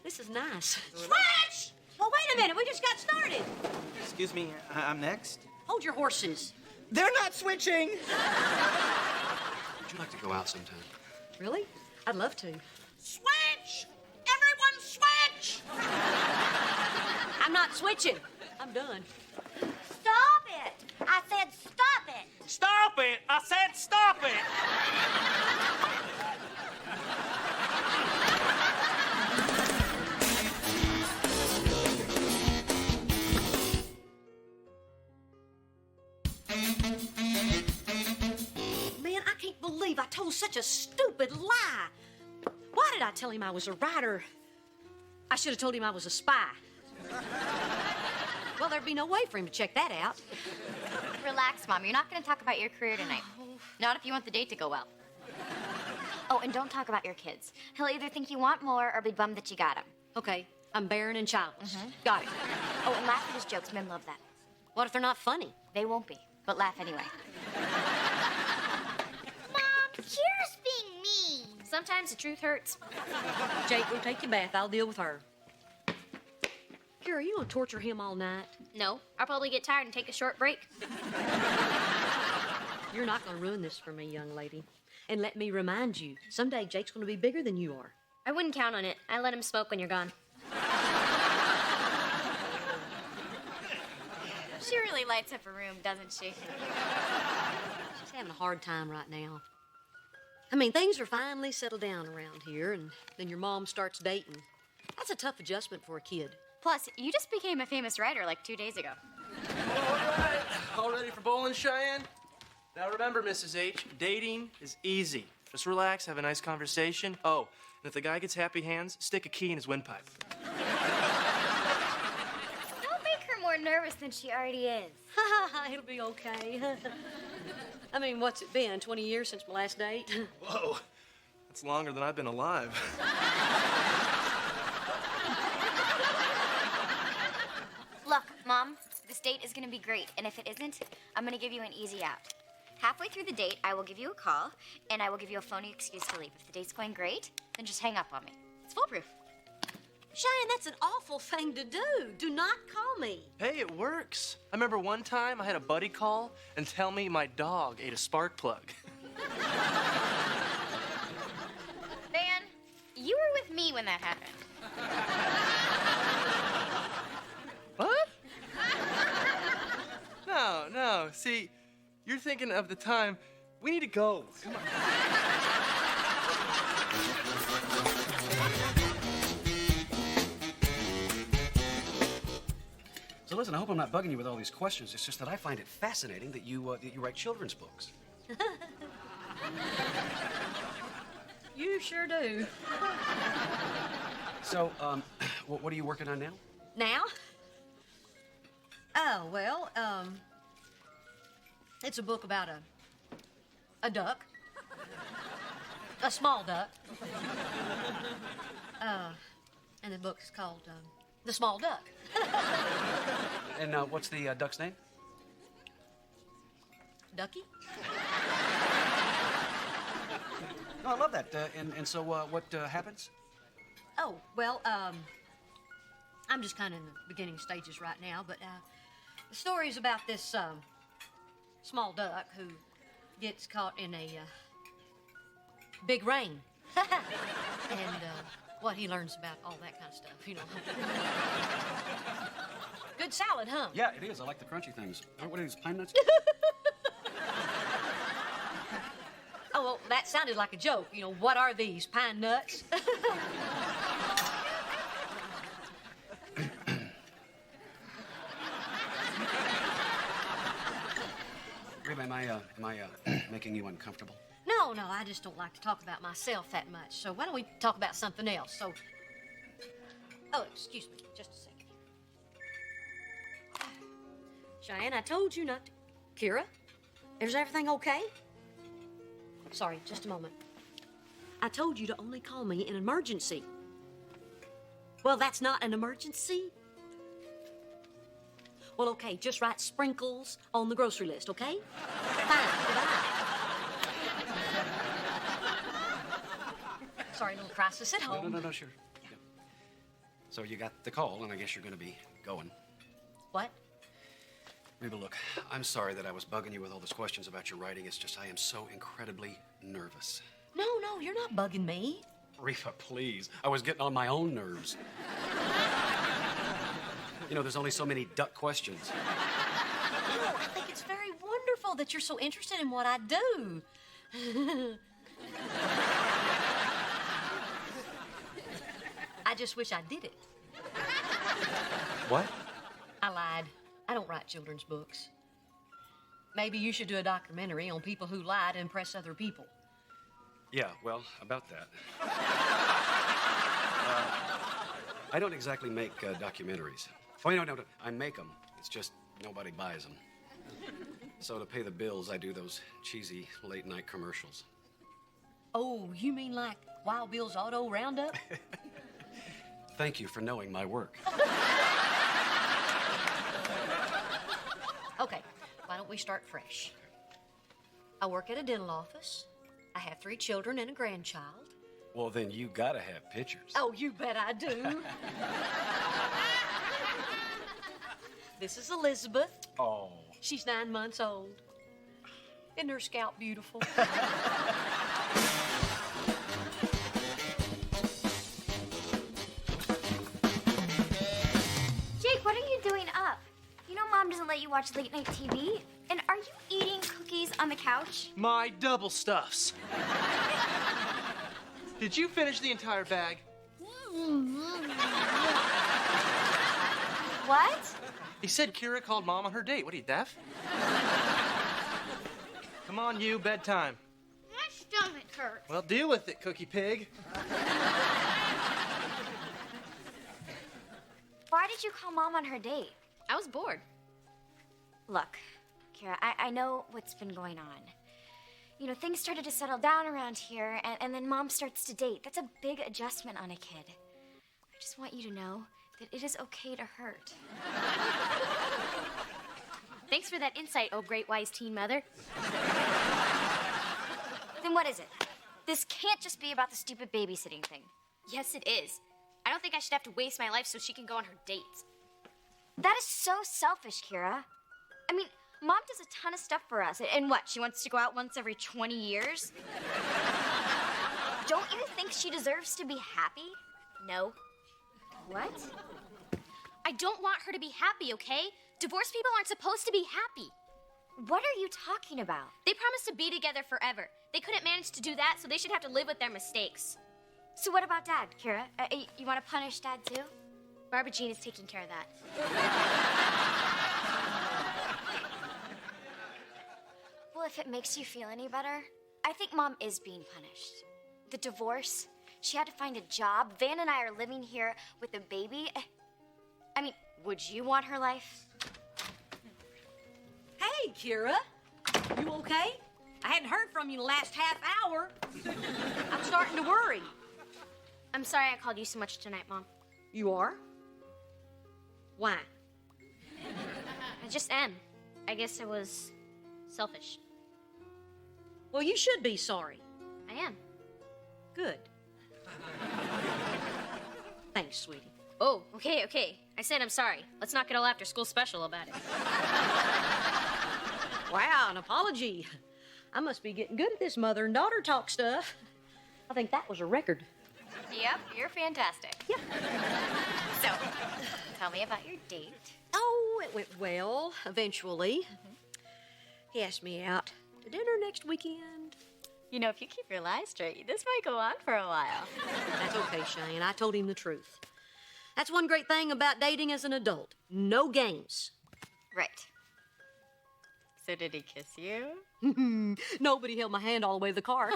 This is nice. Switch! Well, wait a minute. We just got started. Excuse me, I'm next. Hold your horses. They're not switching! Would you like to go out sometime? Really? I'd love to. Switch! Everyone switch! I'm not switching. I'm done. Stop it! I said stop it! Stop it! I said stop it! Man, I can't believe I told such a stupid lie. Why did I tell him I was a writer? I should have told him I was a spy. Well, there'd be no way for him to check that out. Relax, Mom. You're not going to talk about your career tonight. Not if you want the date to go well. Oh, and don't talk about your kids. He'll either think you want more or be bummed that you got them. Okay, I'm barren and childless. Got it. Oh, and laugh at his jokes. Men love that. What if they're not funny? They won't be, but laugh anyway. Mom, Kira's being mean. Sometimes the truth hurts. Jake, go take your bath. I'll deal with her. Kira, you gonna torture him all night? No, I'll probably get tired and take a short break. You're not gonna ruin this for me, young lady. And let me remind you, someday Jake's gonna be bigger than you are. I wouldn't count on it. I let him smoke when you're gone. She really lights up a room, doesn't she? She's having a hard time right now. I mean, things are finally settled down around here, and then your mom starts dating. That's a tough adjustment for a kid. Plus, you just became a famous writer like 2 days ago. All right. All ready for bowling, Cheyenne? Now remember, Mrs. H, dating is easy. Just relax, have a nice conversation. Oh, and if the guy gets happy hands, stick a key in his windpipe. Don't make her more nervous than she already is. It'll be okay. I mean, what's it been, 20 years since my last date? Whoa, that's longer than I've been alive. Look, Mom, this date is going to be great, and if it isn't, I'm going to give you an easy out. Halfway through the date, I will give you a call, and I will give you a phony excuse to leave. If the date's going great, then just hang up on me. It's foolproof. Cheyenne, that's an awful thing to do. Do not call me. Hey, it works. I remember one time I had a buddy call and tell me my dog ate a spark plug. Van, you were with me when that happened. What? No. See, you're thinking of the time. We need to go. Come on. So listen, I hope I'm not bugging you with all these questions. It's just that I find it fascinating that you write children's books. You sure do. So, what are you working on now? Now? Oh, well, it's a book about a duck. A small duck. And the book is called The Small Duck. And what's the duck's name? Ducky? No, I love that. And so what happens? Oh, well, I'm just kind of in the beginning stages right now, but the story's about this small duck who gets caught in a big rain. And what he learns about all that kind of stuff, you know. Good salad, huh? Yeah, it is. I like the crunchy things. What are these, pine nuts? Oh, well, that sounded like a joke. You know, what are these, pine nuts? Reba, am I making you uncomfortable? No, I just don't like to talk about myself that much. So why don't we talk about something else? So, oh, excuse me, just a second. Cheyenne, I told you not to. Kira, is everything okay? Sorry, just a moment. I told you to only call me in an emergency. Well, that's not an emergency. Well, okay, just write sprinkles on the grocery list, okay? Fine, goodbye. Sorry, little crisis at home. No, sure. Yeah. So you got the call, and I guess you're going to be going. What? Reba, look, I'm sorry that I was bugging you with all those questions about your writing. It's just I am so incredibly nervous. No, you're not bugging me. Reba, please. I was getting on my own nerves. You know, there's only so many duck questions. No, I think it's very wonderful that you're so interested in what I do. I just wish I did it. What? I lied. I don't write children's books. Maybe you should do a documentary on people who lie to impress other people. Yeah, well, about that. I don't exactly make documentaries. Oh, no, I make them. It's just nobody buys them. So to pay the bills, I do those cheesy late-night commercials. Oh, you mean like Wild Bill's Auto Roundup? Thank you for knowing my work. Okay, why don't we start fresh? I work at a dental office. I have 3 children and a grandchild. Well, then you gotta have pictures. Oh, you bet I do. This is Elizabeth. Oh. She's 9 months old. Isn't her scalp beautiful? Jake, what are you doing up? You know Mom doesn't let you watch late night TV. And are you eating cookies on the couch? My double stuffs. Did you finish the entire bag? What? He said Kira called Mom on her date. What, are you deaf? Come on, you, bedtime. My stomach hurts. Well, deal with it, Cookie Pig. Why did you call Mom on her date? I was bored. Look, Kira, I know what's been going on. You know, things started to settle down around here, and then Mom starts to date. That's a big adjustment on a kid. I just want you to know that it is okay to hurt. Thanks for that insight, oh great wise teen mother. Then what is it? This can't just be about the stupid babysitting thing. Yes, it is. I don't think I should have to waste my life so she can go on her dates. That is so selfish, Kira. I mean, Mom does a ton of stuff for us. And what, she wants to go out once every 20 years? Don't you think she deserves to be happy? No. What? I don't want her to be happy, okay? Divorced people aren't supposed to be happy. What are you talking about? They promised to be together forever. They couldn't manage to do that, so they should have to live with their mistakes. So what about Dad, Kira? You want to punish Dad too? Barbara Jean is taking care of that. Well, if it makes you feel any better, I think Mom is being punished. The divorce, she had to find a job. Van and I are living here with a baby. I mean, would you want her life? Hey, Kira. You okay? I hadn't heard from you the last half hour. I'm starting to worry. I'm sorry I called you so much tonight, Mom. You are? Why? I just am. I guess I was selfish. Well, you should be sorry. I am. Good. Thanks, sweetie. Oh, okay. I said I'm sorry. Let's not get all after school special about it. Wow, an apology. I must be getting good at this mother and daughter talk stuff. I think that was a record. Yep, you're fantastic. Yeah. So, tell me about your date. Oh, it went well, eventually. He asked me out to dinner next weekend. You know, if you keep your lies straight, this might go on for a while. That's okay, Cheyenne. I told him the truth. That's one great thing about dating as an adult. No games. Right. So did he kiss you? Nobody held my hand all the way to the car.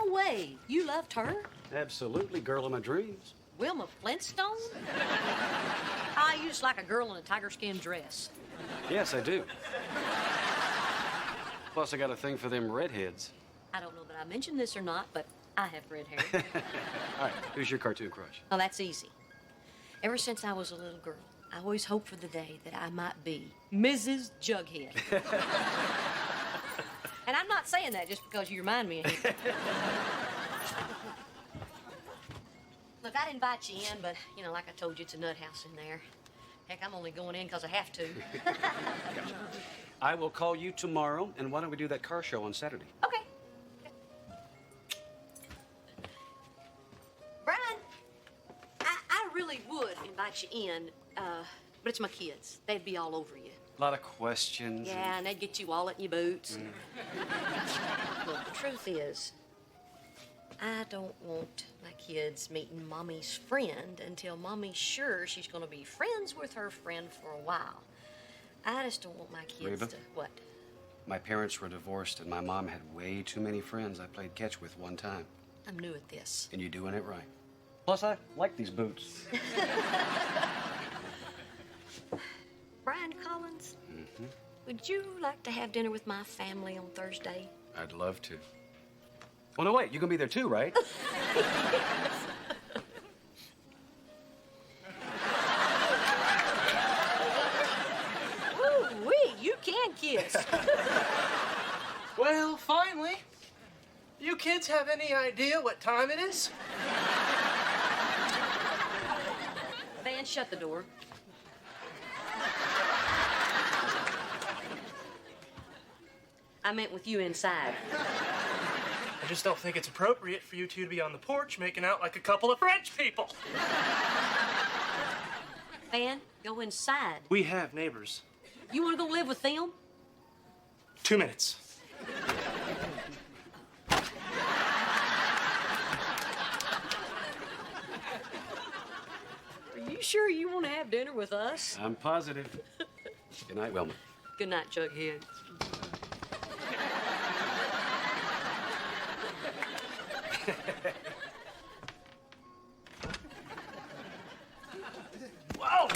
No way. You loved her? Absolutely, girl of my dreams. Wilma Flintstone? I used like a girl in a tiger skin dress. Yes, I do. Plus, I got a thing for them redheads. I don't know that I mentioned this or not, but I have red hair. All right, who's your cartoon crush? Oh, that's easy. Ever since I was a little girl, I always hoped for the day that I might be Mrs. Jughead. And I'm not saying that just because you remind me of him. Look, I'd invite you in, but, you know, like I told you, it's a nut house in there. Heck, I'm only going in because I have to. I will call you tomorrow, and why don't we do that car show on Saturday? Okay. Brian, I really would invite you in, but it's my kids. They'd be all over you. A lot of questions. Yeah, and they'd get you all in your boots. Look, the truth is, I don't want my kids meeting Mommy's friend until Mommy's sure she's going to be friends with her friend for a while. I just don't want my kids Reba? to... What? My parents were divorced, and my mom had way too many friends I played catch with one time. I'm new at this. And you're doing it right. Plus, I like these boots. Brian Collins, would you like to have dinner with my family on Thursday? I'd love to. Oh, no, wait. You're going to be there too, right? Ooh-wee, you can kiss. Well, finally. You kids have any idea what time it is? Van, shut the door. I meant with you inside. I just don't think it's appropriate for you two to be on the porch making out like a couple of French people. Van, go inside. We have neighbors. You want to go live with them? 2 minutes. Are you sure you want to have dinner with us? I'm positive. Good night, Wilma. Good night, Jughead. Whoa!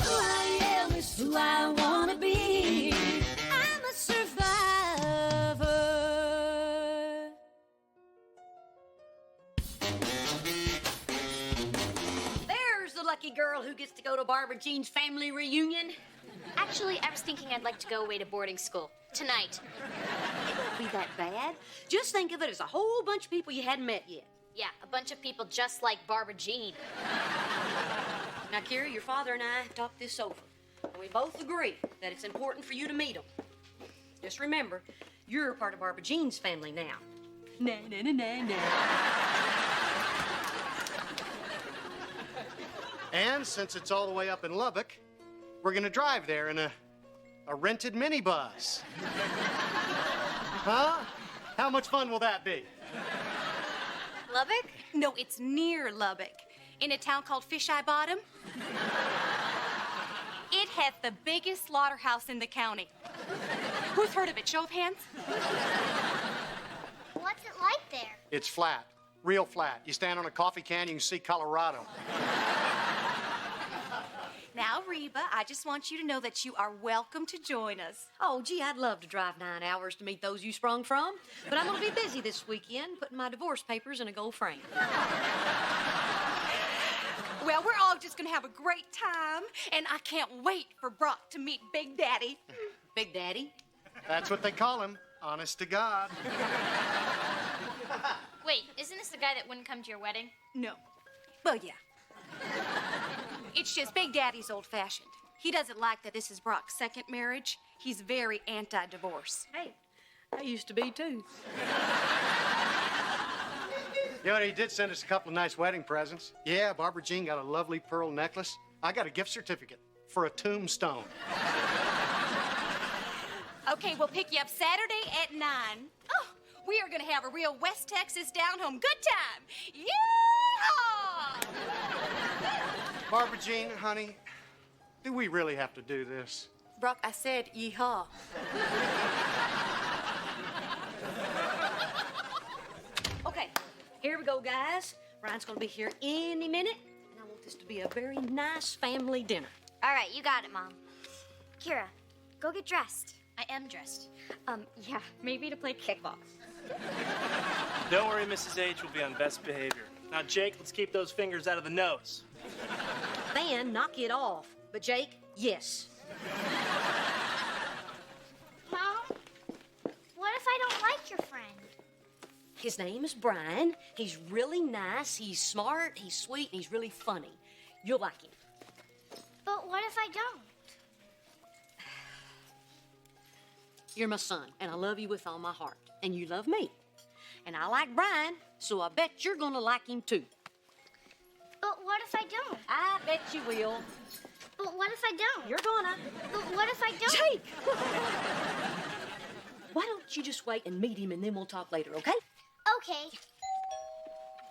Who I am is who I wanna be. I'm a survivor. There's the lucky girl who gets to go to Barbara Jean's family reunion. Actually, I was thinking I'd like to go away to boarding school. Tonight. It won't be that bad. Just think of it as a whole bunch of people you hadn't met yet. Yeah, a bunch of people just like Barbara Jean. Now, Kira, your father and I have talked this over. And we both agree that it's important for you to meet them. Just remember, you're part of Barbara Jean's family now. Na, na, na, na, na. And since it's all the way up in Lubbock, we're gonna drive there in a rented minibus. Huh? How much fun will that be? Lubbock? No, it's near Lubbock, in a town called Fisheye Bottom. It has the biggest slaughterhouse in the county. Who's heard of it? Show of hands. What's it like there? It's flat, real flat. You stand on a coffee can, you can see Colorado. Now, Reba, I just want you to know that you are welcome to join us. Oh, gee, I'd love to drive 9 hours to meet those you sprung from. But I'm going to be busy this weekend putting my divorce papers in a gold frame. Well, we're all just going to have a great time, and I can't wait for Brock to meet Big Daddy. Big Daddy? That's what they call him, honest to God. Wait, isn't this the guy that wouldn't come to your wedding? No. Well, yeah. It's just Big Daddy's old-fashioned. He doesn't like that this is Brock's second marriage. He's very anti-divorce. Hey, I used to be, too. You know, he did send us a couple of nice wedding presents. Yeah, Barbara Jean got a lovely pearl necklace. I got a gift certificate for a tombstone. Okay, we'll pick you up Saturday at 9. Oh, we are going to have a real West Texas down-home good time. Yeehaw! Barbara Jean, honey, do we really have to do this? Brock, I said yeehaw. go, guys. Brian's gonna be here any minute, and I want this to be a very nice family dinner. All right, you got it, Mom. Kira, go get dressed. I am dressed. Yeah, maybe to play kickball. Don't worry, Mrs. H will be on best behavior. Now, Jake, let's keep those fingers out of the nose. Van, knock it off. But Jake, yes. Mom, what if I don't like your friend? His name is Brian. He's really nice, he's smart, he's sweet, and he's really funny. You'll like him. But what if I don't? You're my son, and I love you with all my heart. And you love me. And I like Brian, so I bet you're gonna like him too. But what if I don't? I bet you will. But what if I don't? You're gonna. But what if I don't? Jake! Why don't you just wait and meet him, and then we'll talk later, okay? Okay.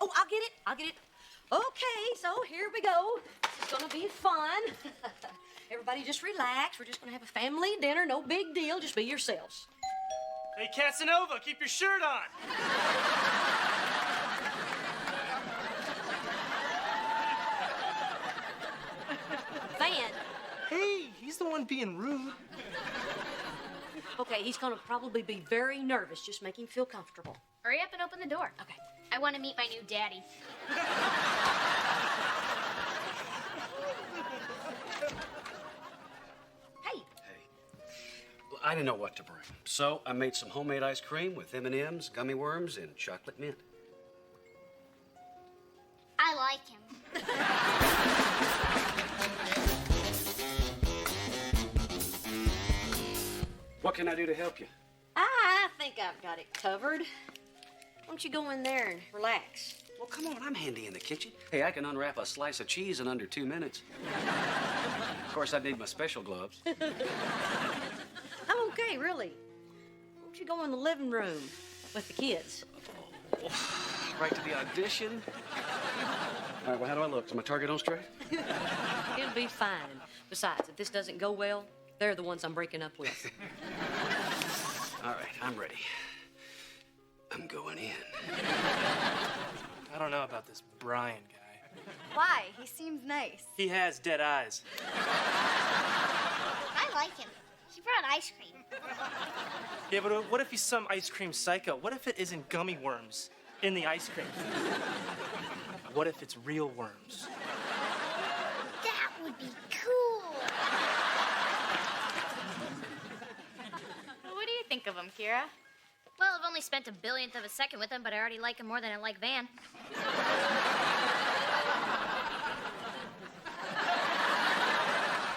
Oh, I'll get it. Okay, so here we go. It's gonna be fun. Everybody just relax. We're just gonna have a family dinner. No big deal. Just be yourselves. Hey, Casanova, keep your shirt on. Van. Hey, he's the one being rude. Okay, he's gonna probably be very nervous. Just make him feel comfortable. Hurry up and open the door. Okay. I want to meet my new daddy. Hey. Well, I didn't know what to bring, so I made some homemade ice cream with M&Ms, gummy worms, and chocolate mint. I like him. What can I do to help you? I think I've got it covered. Why don't you go in there and relax? Well, come on, I'm handy in the kitchen. Hey, I can unwrap a slice of cheese in under 2 minutes. Of course, I need my special gloves. I'm okay, really. Why don't you go in the living room with the kids? Right to the audition. All right, well, how do I look? Is my target on straight? It'll be fine. Besides, if this doesn't go well, they're the ones I'm breaking up with. All right, I'm ready. I'm going in. I don't know about this Brian guy. Why? He seems nice. He has dead eyes. I like him. He brought ice cream. Yeah, but what if he's some ice cream psycho? What if it isn't gummy worms in the ice cream? What if it's real worms? That would be cool. What do you think of him, Kira? Well, I've only spent a billionth of a second with him, but I already like him more than I like Van.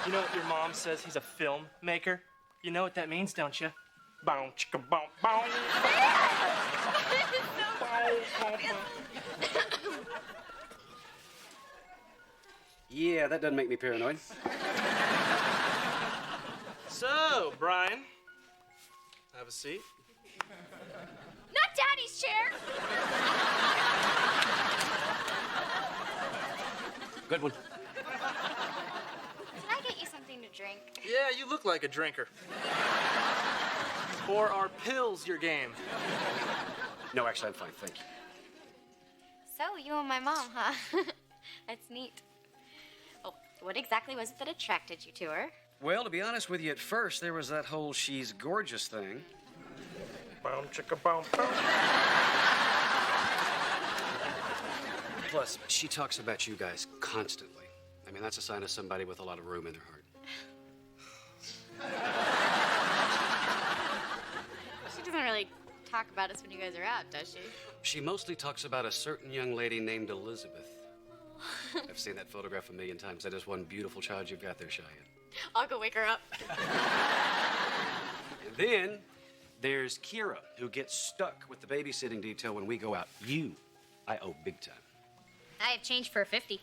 You know what your mom says he's a filmmaker? You know what that means, don't you? Bow, chicka, bow, bow. Yeah, that doesn't make me paranoid. So, Brian, have a seat. Not Daddy's chair! Good one. Can I get you something to drink? Yeah, you look like a drinker. Or are pills your game? No, actually, I'm fine, thank you. So, you and my mom, huh? That's neat. Oh, what exactly was it that attracted you to her? Well, to be honest with you, at first, there was that whole she's gorgeous thing. Boom, chicka, boom, boom. Plus, she talks about you guys constantly. I mean, that's a sign of somebody with a lot of room in their heart. She doesn't really talk about us when you guys are out, does she? She mostly talks about a certain young lady named Elizabeth. I've seen that photograph a million times. That is one beautiful child you've got there, Cheyenne. I'll go wake her up. And then there's Kira, who gets stuck with the babysitting detail when we go out. You, I owe big time. I have change for a 50.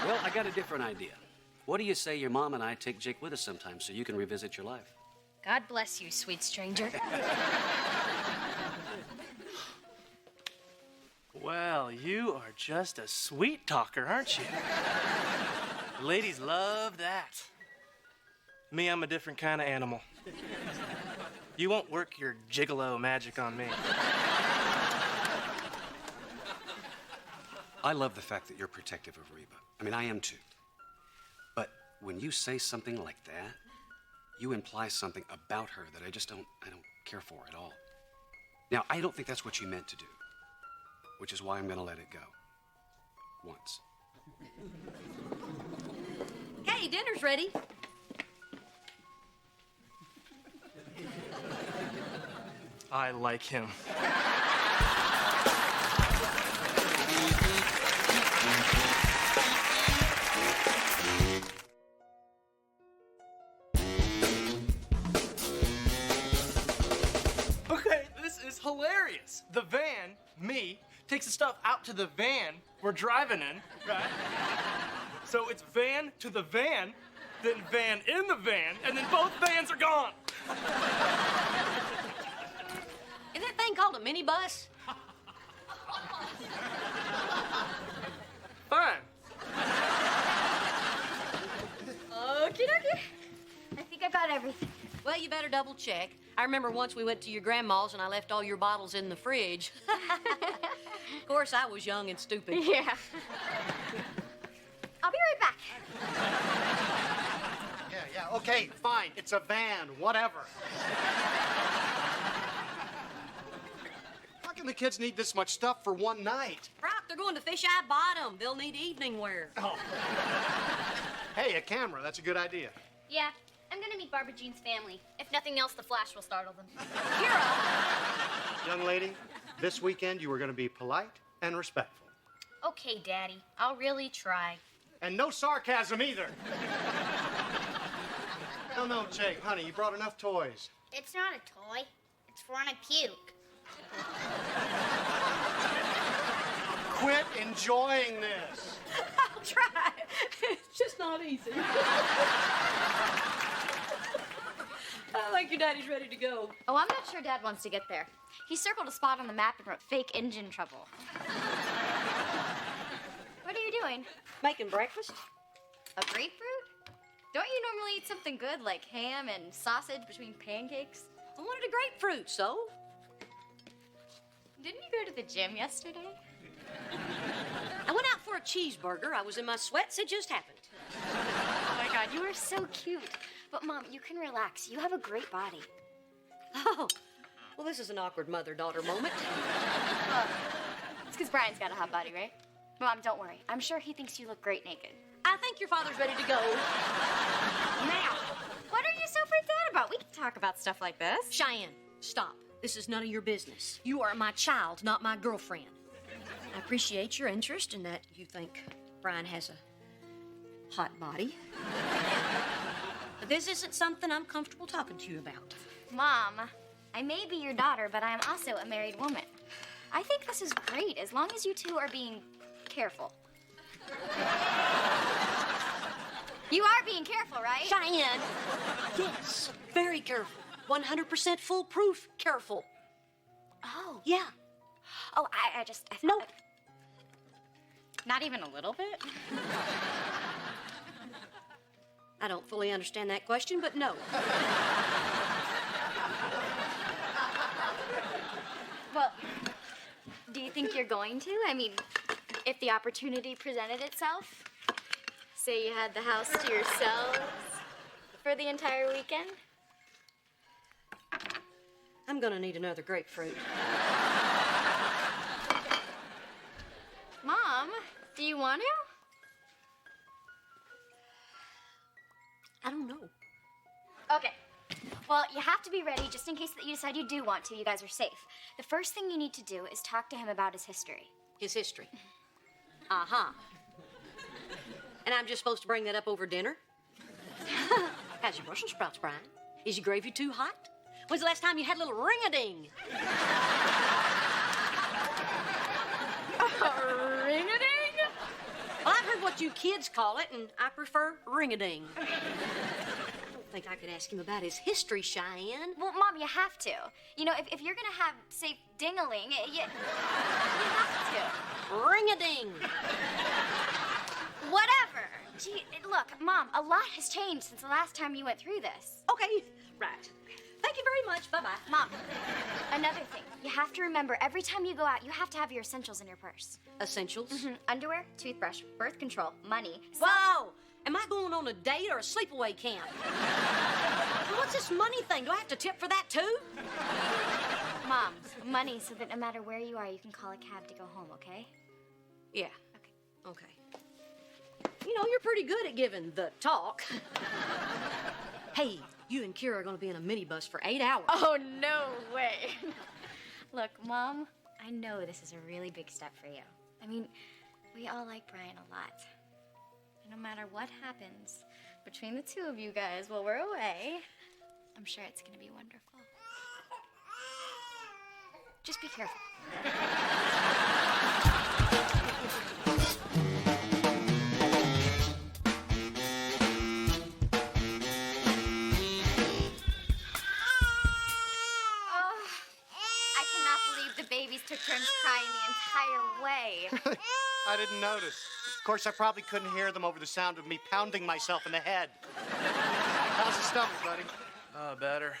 Well, I got a different idea. What do you say your mom and I take Jake with us sometime so you can revisit your life? God bless you, sweet stranger. Well, you are just a sweet talker, aren't you? Ladies love that. Me, I'm a different kind of animal. You won't work your gigolo magic on me. I love the fact that you're protective of Reba. I mean, I am too. But when you say something like that, you imply something about her that I don't care for at all. Now, I don't think that's what you meant to do, which is why I'm gonna let it go. Once. Hey, dinner's ready. I like him. Okay, this is hilarious. The van, me, takes the stuff out to the van we're driving in, right? So it's van to the van, then van in the van, and then both vans are gone. Is that thing called a minibus? Fine. Okie dokie. I think I got everything. Well, you better double check. I remember once we went to your grandma's and I left all your bottles in the fridge. Of course, I was young and stupid. Yeah. I'll be right back. Yeah, okay, fine. It's a van, whatever. How can the kids need this much stuff for one night? Brock, they're going to Fish Eye Bottom. They'll need evening wear. Oh. Hey, a camera. That's a good idea. Yeah, I'm gonna meet Barbara Jean's family. If nothing else, the flash will startle them. Young lady, this weekend you are going to be polite and respectful. Okay, Daddy, I'll really try. And no sarcasm either. No, Jake, honey, you brought enough toys. It's not a toy. It's for when I puke. Quit enjoying this. I'll try. It's just not easy. I think your daddy's ready to go. Oh, I'm not sure Dad wants to get there. He circled a spot on the map and wrote fake engine trouble. What are you doing? Making breakfast. A grapefruit? Don't you normally eat something good like ham and sausage between pancakes? I wanted a grapefruit, so. Didn't you go to the gym yesterday? I went out for a cheeseburger. I was in my sweats. It just happened. Oh my God, you are so cute. But Mom, you can relax. You have a great body. Oh, well, this is an awkward mother-daughter moment. It's because Brian's got a hot body, right? Mom, don't worry. I'm sure he thinks you look great naked. I think your father's ready to go. Now, what are you so freaked out about? We can talk about stuff like this. Cheyenne, stop. This is none of your business. You are my child, not my girlfriend. I appreciate your interest in that you think Brian has a hot body. But this isn't something I'm comfortable talking to you about. Mom, I may be your daughter, but I am also a married woman. I think this is great as long as you two are being careful. You are being careful, right? Cheyenne. Yes, very careful. 100% foolproof careful. Oh. Yeah. Oh, I thought... Nope. Not even a little bit? I don't fully understand that question, but no. Well, do you think you're going to? I mean, if the opportunity presented itself? Say you had the house to yourselves for the entire weekend? I'm gonna need another grapefruit. Mom, do you want to? I don't know. Okay. Well, you have to be ready just in case that you decide you do want to. You guys are safe. The first thing you need to do is talk to him about his history. His history. Uh-huh. And I'm just supposed to bring that up over dinner? How's your Brussels sprouts, Brian? Is your gravy too hot? When's the last time you had a little ring-a-ding? Ring-a-ding? Well, I've heard what you kids call it, and I prefer ring-a-ding. I don't think I could ask him about his history, Cheyenne. Well, Mom, you have to. You know, if you're gonna have, say, ding-a-ling, you have to. Ring-a-ding. Whatever. Gee, look, Mom, a lot has changed since the last time you went through this. Okay, right. Thank you very much. Bye-bye. Mom, another thing. You have to remember, every time you go out, you have to have your essentials in your purse. Essentials? Underwear, toothbrush, birth control, money. Whoa! Am I going on a date or a sleepaway camp? What's this money thing? Do I have to tip for that too? Mom, money so that no matter where you are, you can call a cab to go home, okay? Yeah. Okay. You know, you're pretty good at giving the talk. Hey, you and Kira are going to be in a minibus for 8 hours. Oh, no way. Look, Mom, I know this is a really big step for you. I mean, we all like Brian a lot. And no matter what happens between the two of you guys while we're away, I'm sure it's going to be wonderful. Just be careful. Babies took turns crying the entire way. I didn't notice. Of course, I probably couldn't hear them over the sound of me pounding myself in the head. How's the stomach, buddy? Oh, better.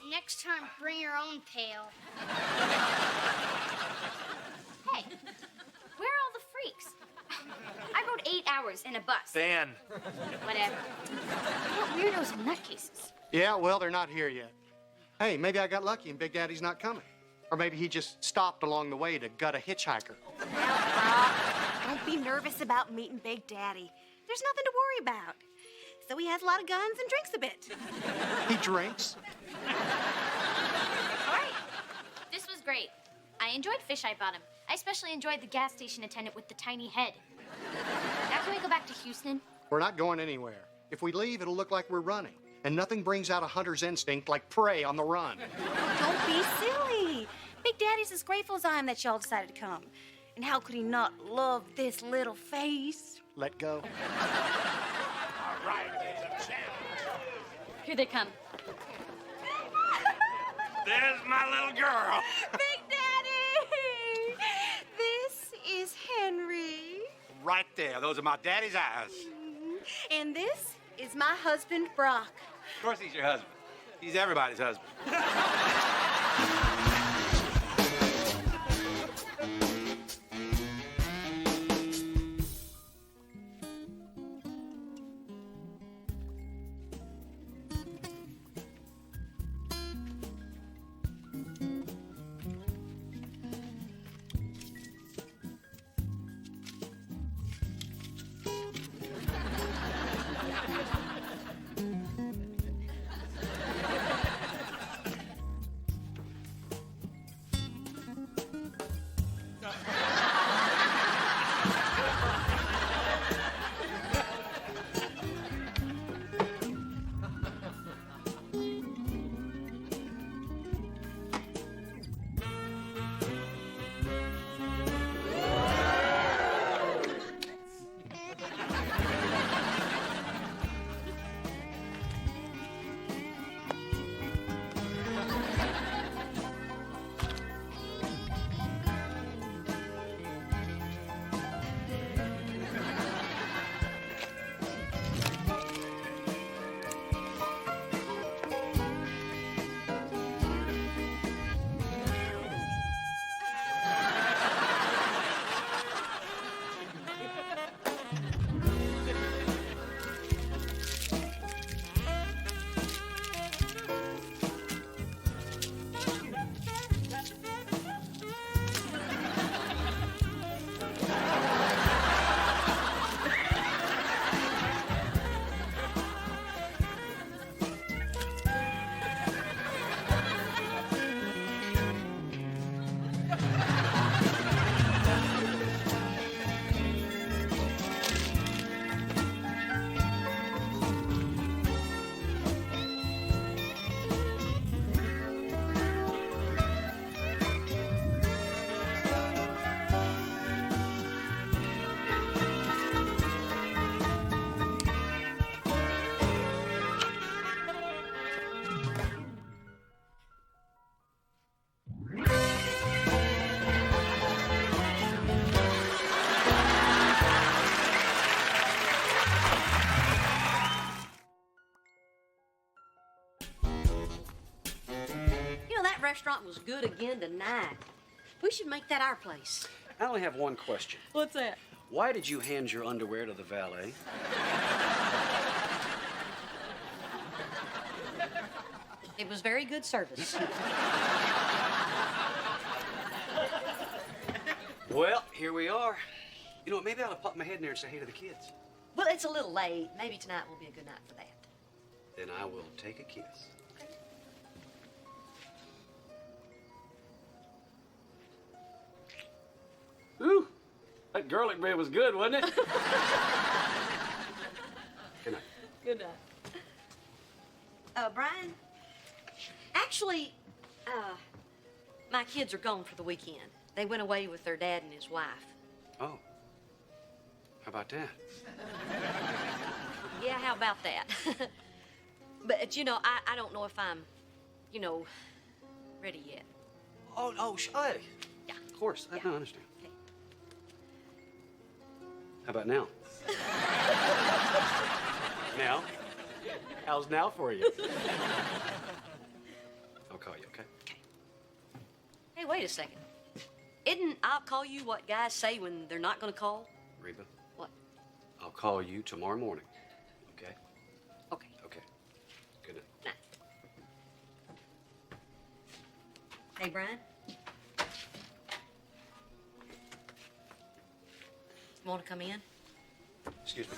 Next time, bring your own pail. Hey, where are all the freaks? I rode 8 hours in a bus. Dan. Whatever. What weirdos and nutcases. Yeah, well, they're not here yet. Hey, maybe I got lucky and Big Daddy's not coming. Or maybe he just stopped along the way to gut a hitchhiker. Don't be nervous about meeting Big Daddy. There's nothing to worry about. So he has a lot of guns and drinks a bit. He drinks? All right. This was great. I enjoyed fish I bought him. I especially enjoyed the gas station attendant with the tiny head. Now can we go back to Houston? We're not going anywhere. If we leave, it'll look like we're running. And nothing brings out a hunter's instinct like prey on the run. Don't be silly. Big Daddy's as grateful as I am that y'all decided to come. And how could he not love this little face? Let go. All right. Here they come. There's my little girl. Big Daddy! This is Henry. Right there. Those are my daddy's eyes. And this is my husband, Brock. Of course he's your husband. He's everybody's husband. restaurant was good again tonight. We should make that our place. I only have one question. What's that? Why did you hand your underwear to the valet? It was very good service. Well, here we are. You know, maybe I ought to pop my head in there and say hey to the kids. Well, it's a little late. Maybe tonight will be a good night for that. Then I will take a kiss. Ooh, that garlic bread was good, wasn't it? Good night. Good night. Brian, actually, my kids are gone for the weekend. They went away with their dad and his wife. Oh. How about that? Yeah, how about that? But, you know, I don't know if I'm, you know, ready yet. Oh, Yeah. Of course. I Yeah. don't understand. How about now? Now? How's now for you? I'll call you, okay? Hey, wait a second. Isn't I'll call you what guys say when they're not going to call? Reba? What? I'll call you tomorrow morning, okay? Okay. Okay. Good night. Hey, Brian. You want to come in? Excuse me.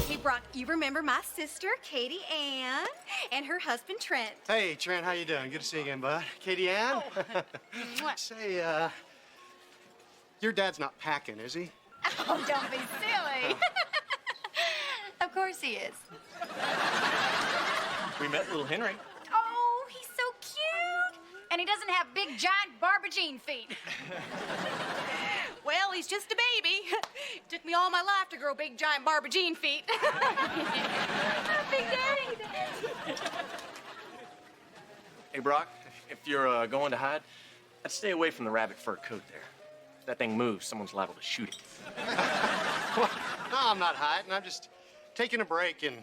Hey, Brock, you remember my sister, Katie Ann, and her husband, Trent. Hey, Trent, how you doing? Good to see you again, bud. Katie Ann? Say, your dad's not packing, is he? Oh, don't be silly. Of course he is. We met little Henry. Oh, he's so cute. And he doesn't have big, giant Barbara-Jean feet. Well, he's just a baby. Took me all my life to grow big, giant Barbara-Jean feet. Big Daddy. Hey, Brock, if you're going to hide, I'd stay away from the rabbit fur coat there. If that thing moves, someone's liable to shoot it. No, I'm not hiding. I'm just taking a break and,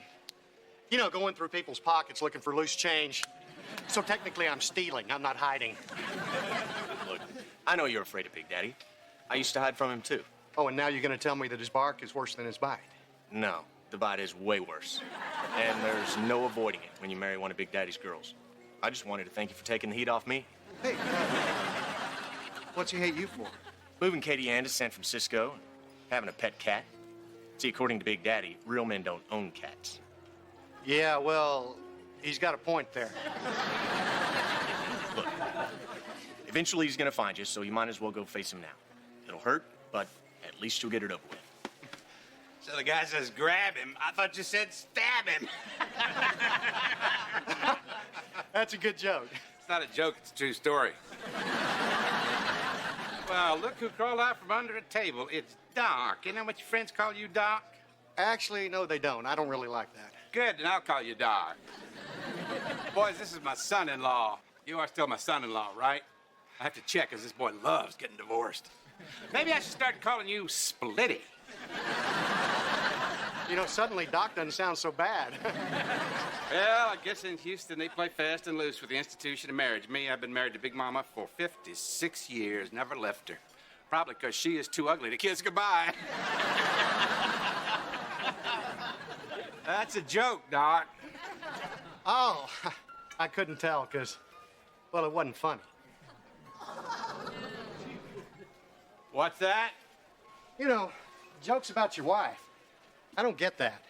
you know, going through people's pockets looking for loose change. So technically, I'm stealing. I'm not hiding. Look, I know you're afraid of Big Daddy. I used to hide from him, too. Oh, and now you're going to tell me that his bark is worse than his bite? No, the bite is way worse. And there's no avoiding it when you marry one of Big Daddy's girls. I just wanted to thank you for taking the heat off me. Hey, what's he hate you for? Moving Katie Ann to San Francisco and having a pet cat. See, according to Big Daddy, real men don't own cats. Yeah, well, he's got a point there. Look, eventually he's gonna find you, so you might as well go face him now. It'll hurt, but at least you'll get it over with. So the guy says grab him. I thought you said stab him. That's a good joke. It's not a joke, it's a true story. Well, look who crawled out from under a table. It's Doc. Isn't that what your friends call you, Doc? Actually, no, they don't. I don't really like that. Good, then I'll call you Doc. Boys, this is my son-in-law. You are still my son-in-law, right? I have to check, because this boy loves getting divorced. Maybe I should start calling you Splitty. You know, suddenly Doc doesn't sound so bad. Well, I guess in Houston they play fast and loose with the institution of marriage. Me, I've been married to Big Mama for 56 years, never left her. Probably because she is too ugly to kiss goodbye. That's a joke, Doc. Oh, I couldn't tell because, well, it wasn't funny. What's that? You know, jokes about your wife. I don't get that.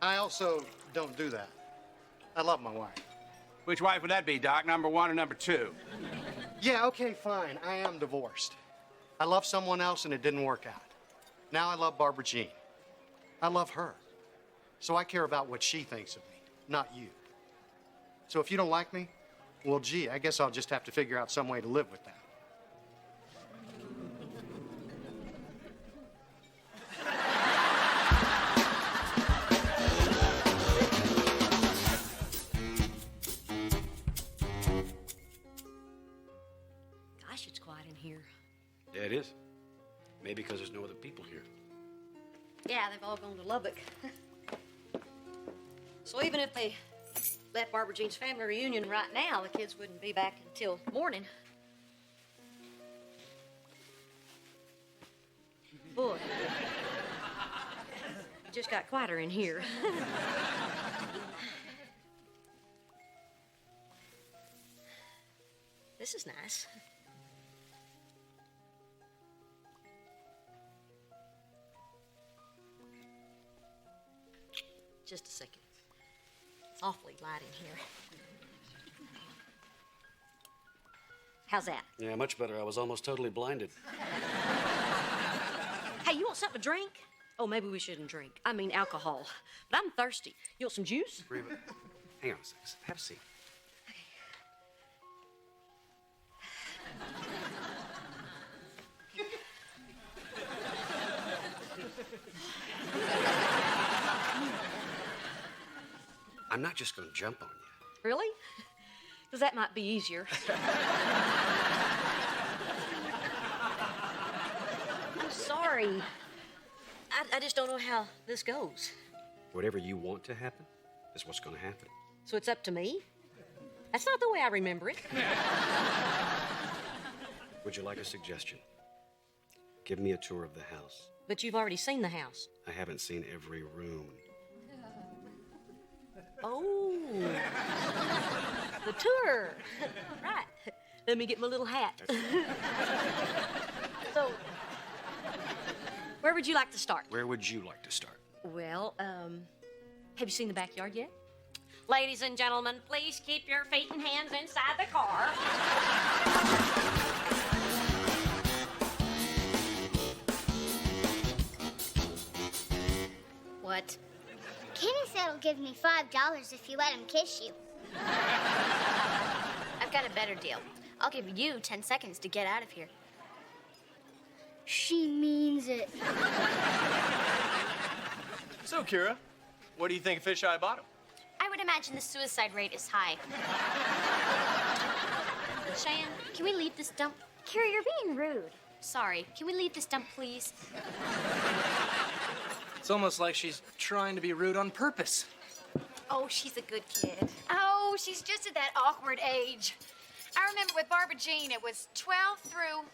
I also don't do that. I love my wife. Which wife would that be, Doc? Number one or number two? Yeah, okay, fine. I am divorced. I love someone else and it didn't work out. Now I love Barbara Jean. I love her. So I care about what she thinks of me, not you. So if you don't like me, well, gee, I guess I'll just have to figure out some way to live with that. Gosh, it's quiet in here. Yeah, it is. Maybe because there's no other people here. Yeah, they've all gone to Lubbock. So even if they let Barbara Jean's family reunion right now, the kids wouldn't be back until morning. Boy, it just got quieter in here. This is nice. Just a second. It's awfully light in here. How's that? Yeah, much better. I was almost totally blinded. Hey, you want something to drink? Oh, maybe we shouldn't drink. I mean alcohol. But I'm thirsty. You want some juice? Reba, hang on a second. Have a seat. I'm not just going to jump on you. Really? Because that might be easier. I'm sorry. I just don't know how this goes. Whatever you want to happen is what's going to happen. So it's up to me? That's not the way I remember it. Would you like a suggestion? Give me a tour of the house. But you've already seen the house. I haven't seen every room. Oh. The tour. Right. Let me get my little hat. So, where would you like to start? Where would you like to start? Well, have you seen the backyard yet? Ladies and gentlemen, please keep your feet and hands inside the car. What? Kenny said he'll give me $5 if you let him kiss you. I've got a better deal. I'll give you 10 seconds to get out of here. She means it. So, Kira, what do you think of Fisheye Bottom? I would imagine the suicide rate is high. Cheyenne, can we leave this dump? Kira, you're being rude. Sorry, can we leave this dump, please? It's almost like she's trying to be rude on purpose. Oh, she's a good kid. Oh, she's just at that awkward age. I remember with Barbara Jean, it was 12 through...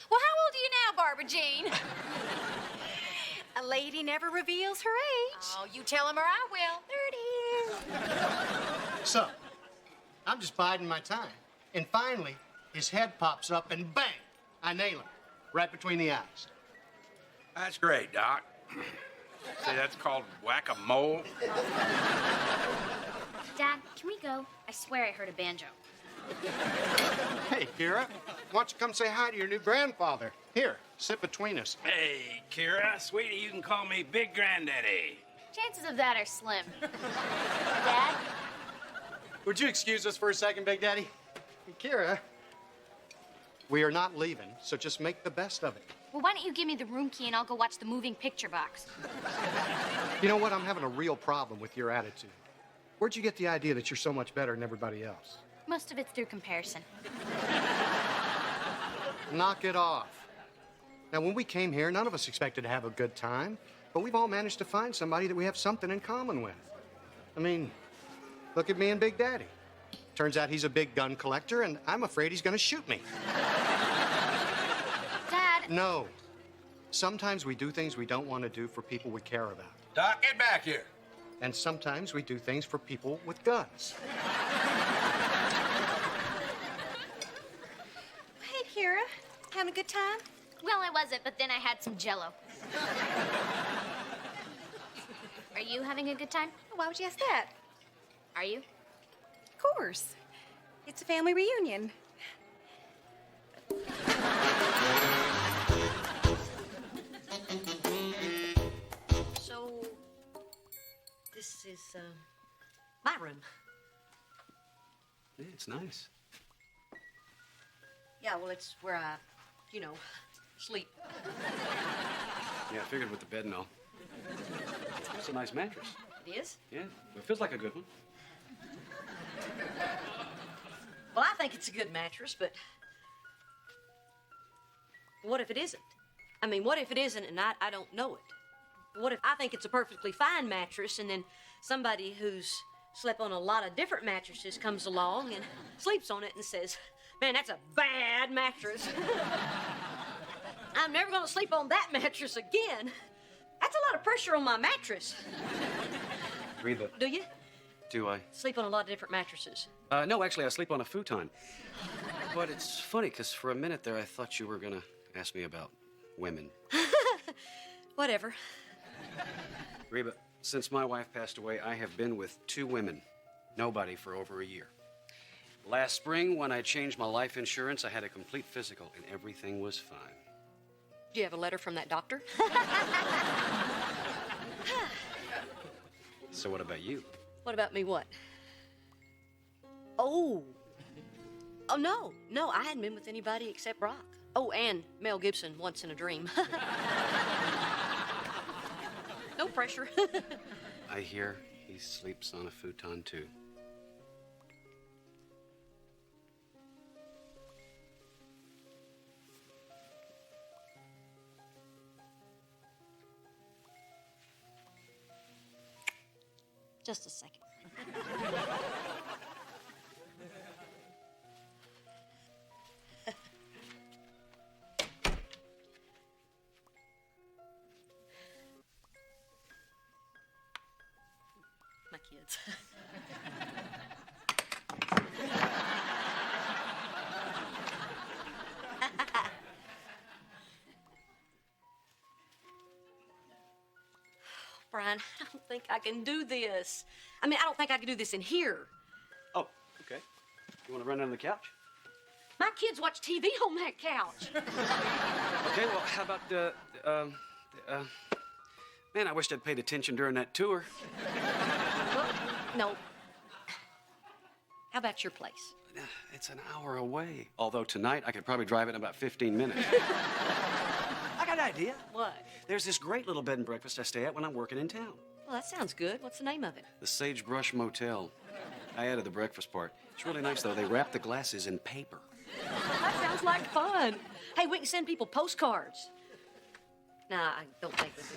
Well, how old are you now, Barbara Jean? A lady never reveals her age. Oh, you tell him or I will. There it is. So, I'm just biding my time. And finally, his head pops up and bang, I nail him. Right between the eyes. That's great, Doc. Say, that's called whack-a-mole. Dad, can we go? I swear I heard a banjo. Hey, Kira, why don't you come say hi to your new grandfather? Here, sit between us. Hey, Kira, sweetie, you can call me Big Granddaddy. Chances of that are slim. Dad? Would you excuse us for a second, Big Daddy? Kira, we are not leaving, so just make the best of it. Well, why don't you give me the room key and I'll go watch the moving picture box? You know what? I'm having a real problem with your attitude. Where'd you get the idea that you're so much better than everybody else? Most of it's through comparison. Knock it off. Now, when we came here, none of us expected to have a good time, but we've all managed to find somebody that we have something in common with. I mean, look at me and Big Daddy. Turns out he's a big gun collector, and I'm afraid he's going to shoot me. Dad! No. Sometimes we do things we don't want to do for people we care about. Doc, get back here. And sometimes we do things for people with guns. Hey, Kira. Having a good time? Well, I wasn't, but then I had some Jell-O. Are you having a good time? Why would you ask that? Are you? Of course. It's a family reunion. So, this is, my room. Yeah, it's nice. Yeah, well, it's where I, sleep. Yeah, I figured with the bed and all. It's a nice mattress. It is? Yeah, it feels like a good one. Well, I think it's a good mattress, but what if it isn't? I mean, what if it isn't and I don't know it? What if I think it's a perfectly fine mattress, and then somebody who's slept on a lot of different mattresses comes along and sleeps on it and says, man, that's a bad mattress. I'm never gonna sleep on that mattress again. That's a lot of pressure on my mattress. Reba. Do you? Do I? Sleep on a lot of different mattresses. No, actually, I sleep on a futon. But it's funny, because for a minute there, I thought you were going to ask me about women. Whatever. Reba, since my wife passed away, I have been with 2 women. Nobody for over a year. Last spring, when I changed my life insurance, I had a complete physical, and everything was fine. Do you have a letter from that doctor? So what about you? What about me what? Oh, no, I hadn't been with anybody except Brock. Oh, and Mel Gibson, Once in a Dream. No pressure. I hear he sleeps on a futon, too. Just a second. My kids. Brian, I don't think I can do this. I mean, I don't think I can do this in here. Oh, okay. You want to run on the couch? My kids watch TV on that couch. Okay, well, how about, man, I wished I'd paid attention during that tour. No. How about your place? It's an hour away. Although tonight, I could probably drive it in about 15 minutes. I got an idea. What? There's this great little bed and breakfast I stay at when I'm working in town. Well, that sounds good. What's the name of it? The Sagebrush Motel. I added the breakfast part. It's really nice, though. They wrap the glasses in paper. That sounds like fun. Hey, we can send people postcards. Nah, I don't think we do.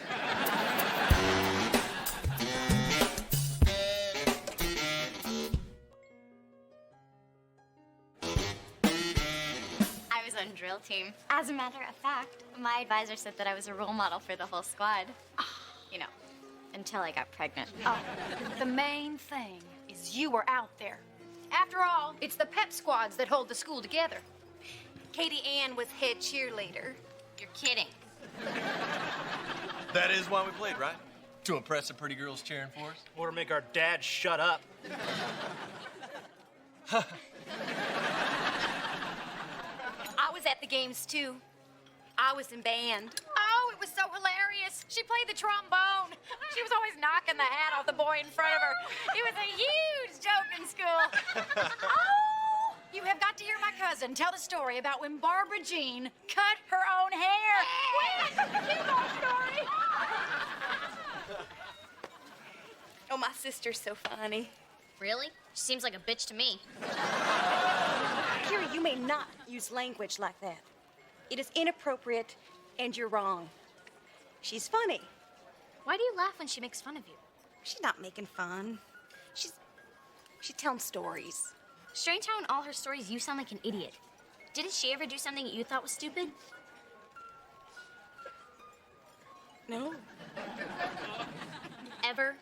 I was on drill team. As a matter of fact, my advisor said that I was a role model for the whole squad. You know, until I got pregnant. Oh, the main thing is you were out there. After all, it's the pep squads that hold the school together. Katie Ann was head cheerleader. You're kidding. That is why we played, right? To impress the pretty girls cheering for us? Or to make our dad shut up. I was at the games too. I was in band. Oh, it was so hilarious. She played the trombone. She was always knocking the hat off the boy in front of her. It was a huge joke in school. Oh, you have got to hear my cousin tell the story about when Barbara Jean cut her own hair. Wait, keep on story. Oh, my sister's so funny. Really? She seems like a bitch to me. Kira, you may not use language like that. It is inappropriate, and you're wrong. She's funny. Why do you laugh when she makes fun of you? She's not making fun. She's telling stories. Strange how in all her stories you sound like an idiot. Didn't she ever do something that you thought was stupid? No. Ever?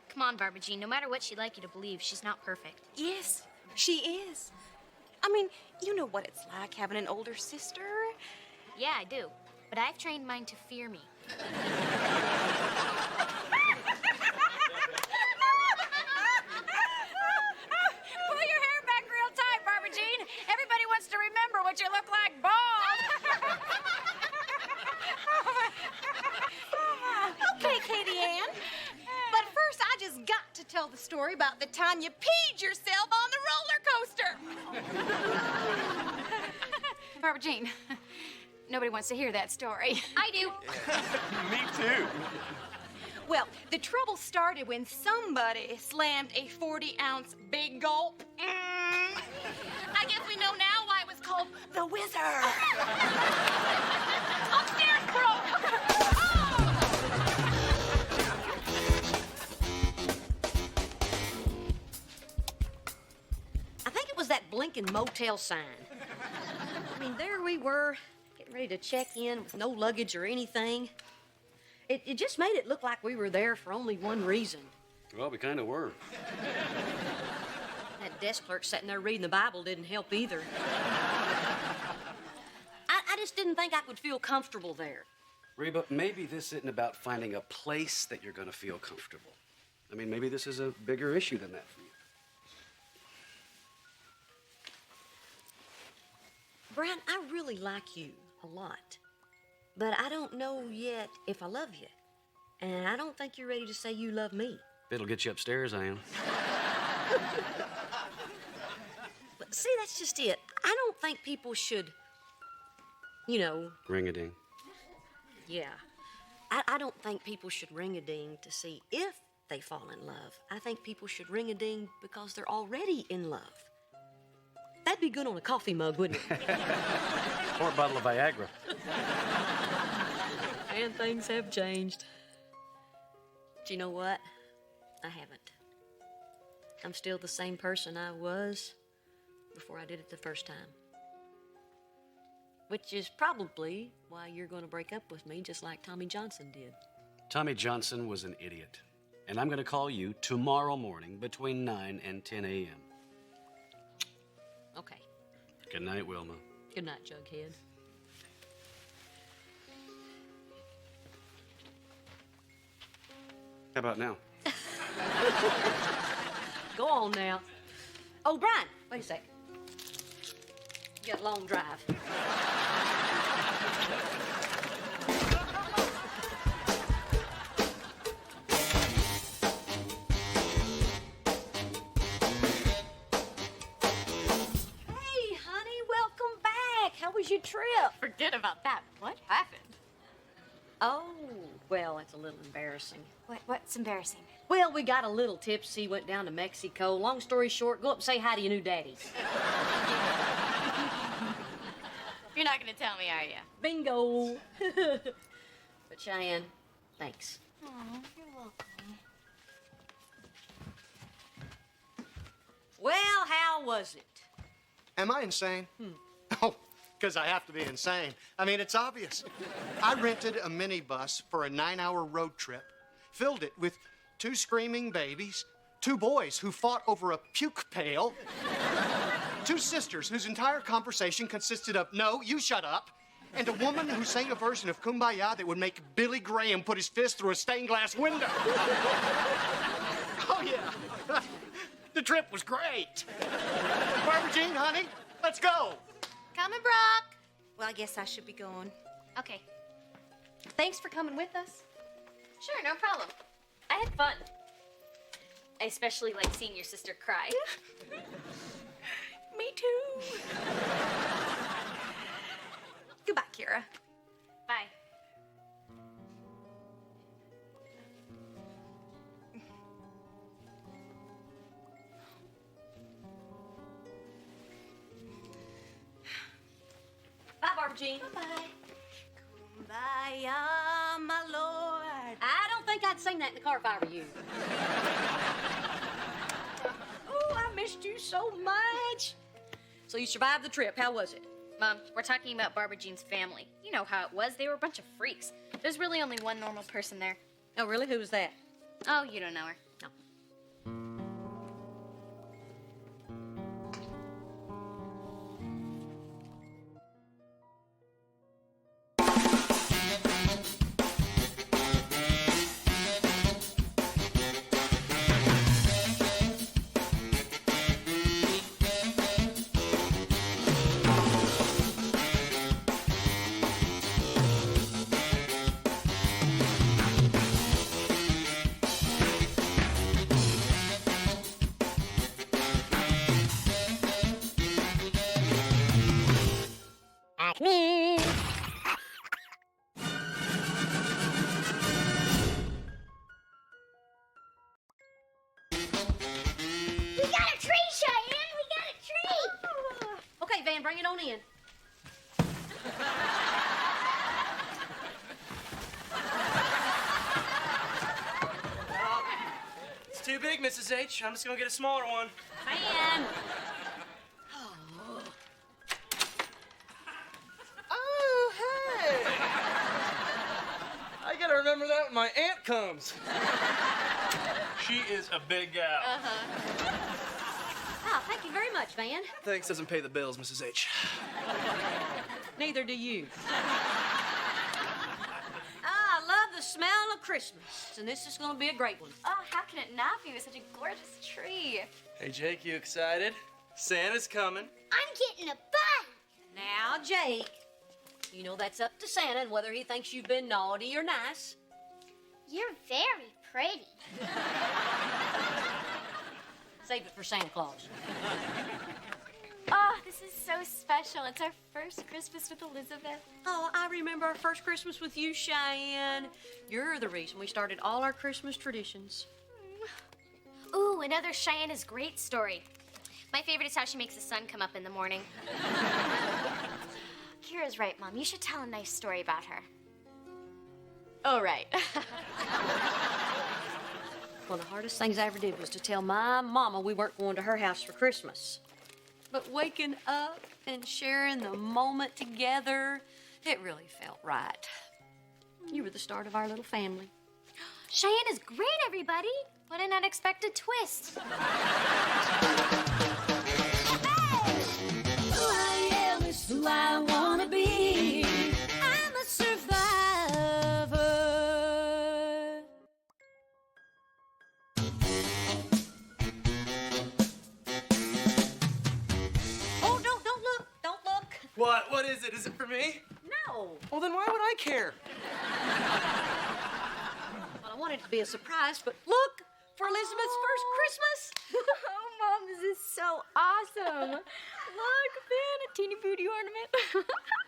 Come on, Barbara Jean. No matter what she'd like you to believe, she's not perfect. Yes, she is. I mean, you know what it's like having an older sister. Yeah, I do. But I've trained mine to fear me. Pull your hair back real tight, Barbara Jean. Everybody wants to remember what you look like bald. Okay, Katie Ann. But first, I just got to tell the story about the time you peed yourself on the roller coaster. Barbara Jean, nobody wants to hear that story. I do. Me too. Well, the trouble started when somebody slammed a 40-ounce big gulp. I guess we know now why it was called the Wizard. Upstairs, bro. blinking motel sign. I mean, there we were, getting ready to check in with no luggage or anything. It just made it look like we were there for only one reason. Well, we kind of were. That desk clerk sitting there reading the Bible didn't help either. I just didn't think I would feel comfortable there. Reba, maybe this isn't about finding a place that you're going to feel comfortable. I mean, maybe this is a bigger issue than that for you. Brian, I really like you a lot. But I don't know yet if I love you. And I don't think you're ready to say you love me. If it'll get you upstairs, I am. But see, that's just it. I don't think people should, you know... Ring-a-ding. Yeah. I don't think people should ring-a-ding to see if they fall in love. I think people should ring-a-ding because they're already in love. That'd be good on a coffee mug, wouldn't it? Or a bottle of Viagra. And things have changed. But you know what? I haven't. I'm still the same person I was before I did it the first time. Which is probably why you're going to break up with me just like Tommy Johnson did. Tommy Johnson was an idiot. And I'm going to call you tomorrow morning between 9 and 10 a.m. Okay. Good night, Wilma. Good night, Jughead. How about now? Go on now. Oh, Brian, wait a sec. You got a long drive. Hey, honey, welcome back. How was your trip? Forget about that. What happened? Oh, well, it's a little embarrassing. What's embarrassing? Well, we got a little tipsy, went down to Mexico. Long story short, go up and say hi to your new daddy. You're not gonna tell me, are you? Bingo. But Cheyenne, thanks. Oh, you're welcome. Well, how was it? Am I insane? Oh, because I have to be insane. I mean, it's obvious. I rented a minibus for a 9-hour road trip, filled it with 2 screaming babies, 2 boys who fought over a puke pail, 2 sisters whose entire conversation consisted of, "No, you shut up," and a woman who sang a version of Kumbaya that would make Billy Graham put his fist through a stained glass window. Oh, yeah. The trip was great. Barbara Jean, honey, let's go. Coming, Brock. Well, I guess I should be going. Okay. Thanks for coming with us. Sure, no problem. I had fun. I especially like seeing your sister cry. Me too. Goodbye, Kira. Bye. Bye, Barbara Jean. Bye-bye. Kumbaya, my lord. I don't think I'd sing that in the car if I were you. Oh, I missed you so much. So you survived the trip. How was it? Mom, we're talking about Barbara Jean's family. You know how it was. They were a bunch of freaks. There's really only one normal person there. Oh, really? Who was that? Oh, you don't know her. No. Me. We got a tree, Cheyenne. We got a tree. Okay, Van, bring it on in. It's too big, Mrs. H. I'm just gonna get a smaller one. Van. it comes. She is a big gal. Oh, thank you very much, Van. Thanks doesn't pay the bills, Mrs. H. Neither do you. I love the smell of Christmas, and this is going to be a great one. Oh, how can it not be with such a gorgeous tree? Hey, Jake, you excited? Santa's coming. I'm getting a bun. Now, Jake, you know that's up to Santa and whether he thinks you've been naughty or nice. You're very pretty. Save it for Santa Claus. Oh, this is so special. It's our first Christmas with Elizabeth. Oh, I remember our first Christmas with you, Cheyenne. You're the reason we started all our Christmas traditions. Ooh, another Cheyenne's great story. My favorite is how she makes the sun come up in the morning. Kira's right, Mom. You should tell a nice story about her. Oh, right. One of the hardest things I ever did was to tell my mama we weren't going to her house for Christmas. But waking up and sharing the moment together, it really felt right. You were the start of our little family. Cheyenne is great, everybody. What an unexpected twist. Who I am is who I wanna be. I'm a survivor. Oh, don't look. Don't look. What? What is it? Is it for me? No. Well, then why would I care? Well, I wanted it to be a surprise, but look, for Elizabeth's first Christmas. Oh, Mom, this is so awesome. Look, Ben, a teeny booty ornament.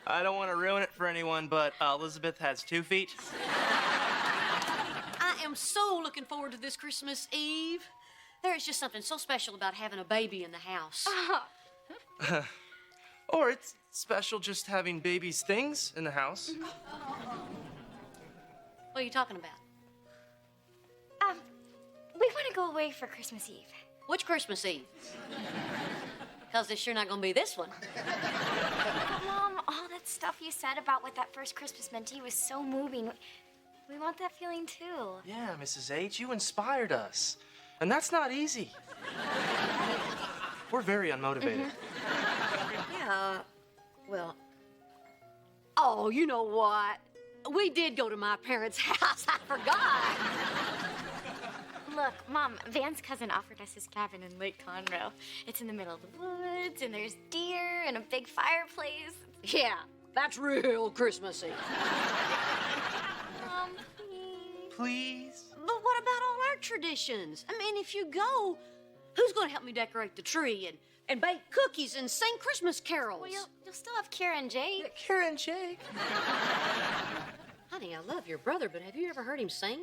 I don't want to ruin it for anyone, but Elizabeth has 2 feet. I am so looking forward to this Christmas Eve. There is just something so special about having a baby in the house. Or it's special just having babies' things in the house. What are you talking about? We want to go away for Christmas Eve. Which Christmas Eve? Because it's sure not going to be this one. Mom, all that stuff you said about what that first Christmas meant to you was so moving. We want that feeling too. Yeah, Mrs. H, you inspired us. And that's not easy. We're very unmotivated. Yeah, well... Oh, you know what? We did go to my parents' house. I forgot. Look, Mom, Van's cousin offered us his cabin in Lake Conroe. It's in the middle of the woods, and there's deer and a big fireplace. Yeah, that's real Christmassy. Mom, Please? But what about all our traditions? I mean, if you go, who's going to help me decorate the tree and bake cookies and sing Christmas carols? Well, you'll still have Kira and Jake. Kira and Jake? Honey, I love your brother, but have you ever heard him sing?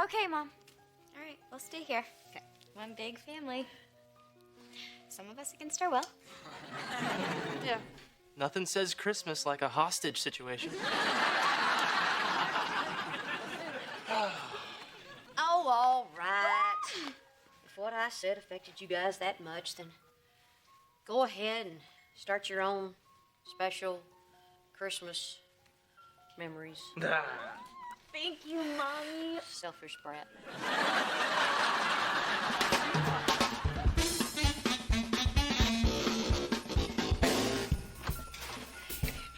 Okay, Mom. All right, we'll stay here. Okay. One big family. Some of us against our will. Yeah. Nothing says Christmas like a hostage situation. Oh, all right. If what I said affected you guys that much, then go ahead and start your own special Christmas memories. Thank you, Mommy. Selfish brat.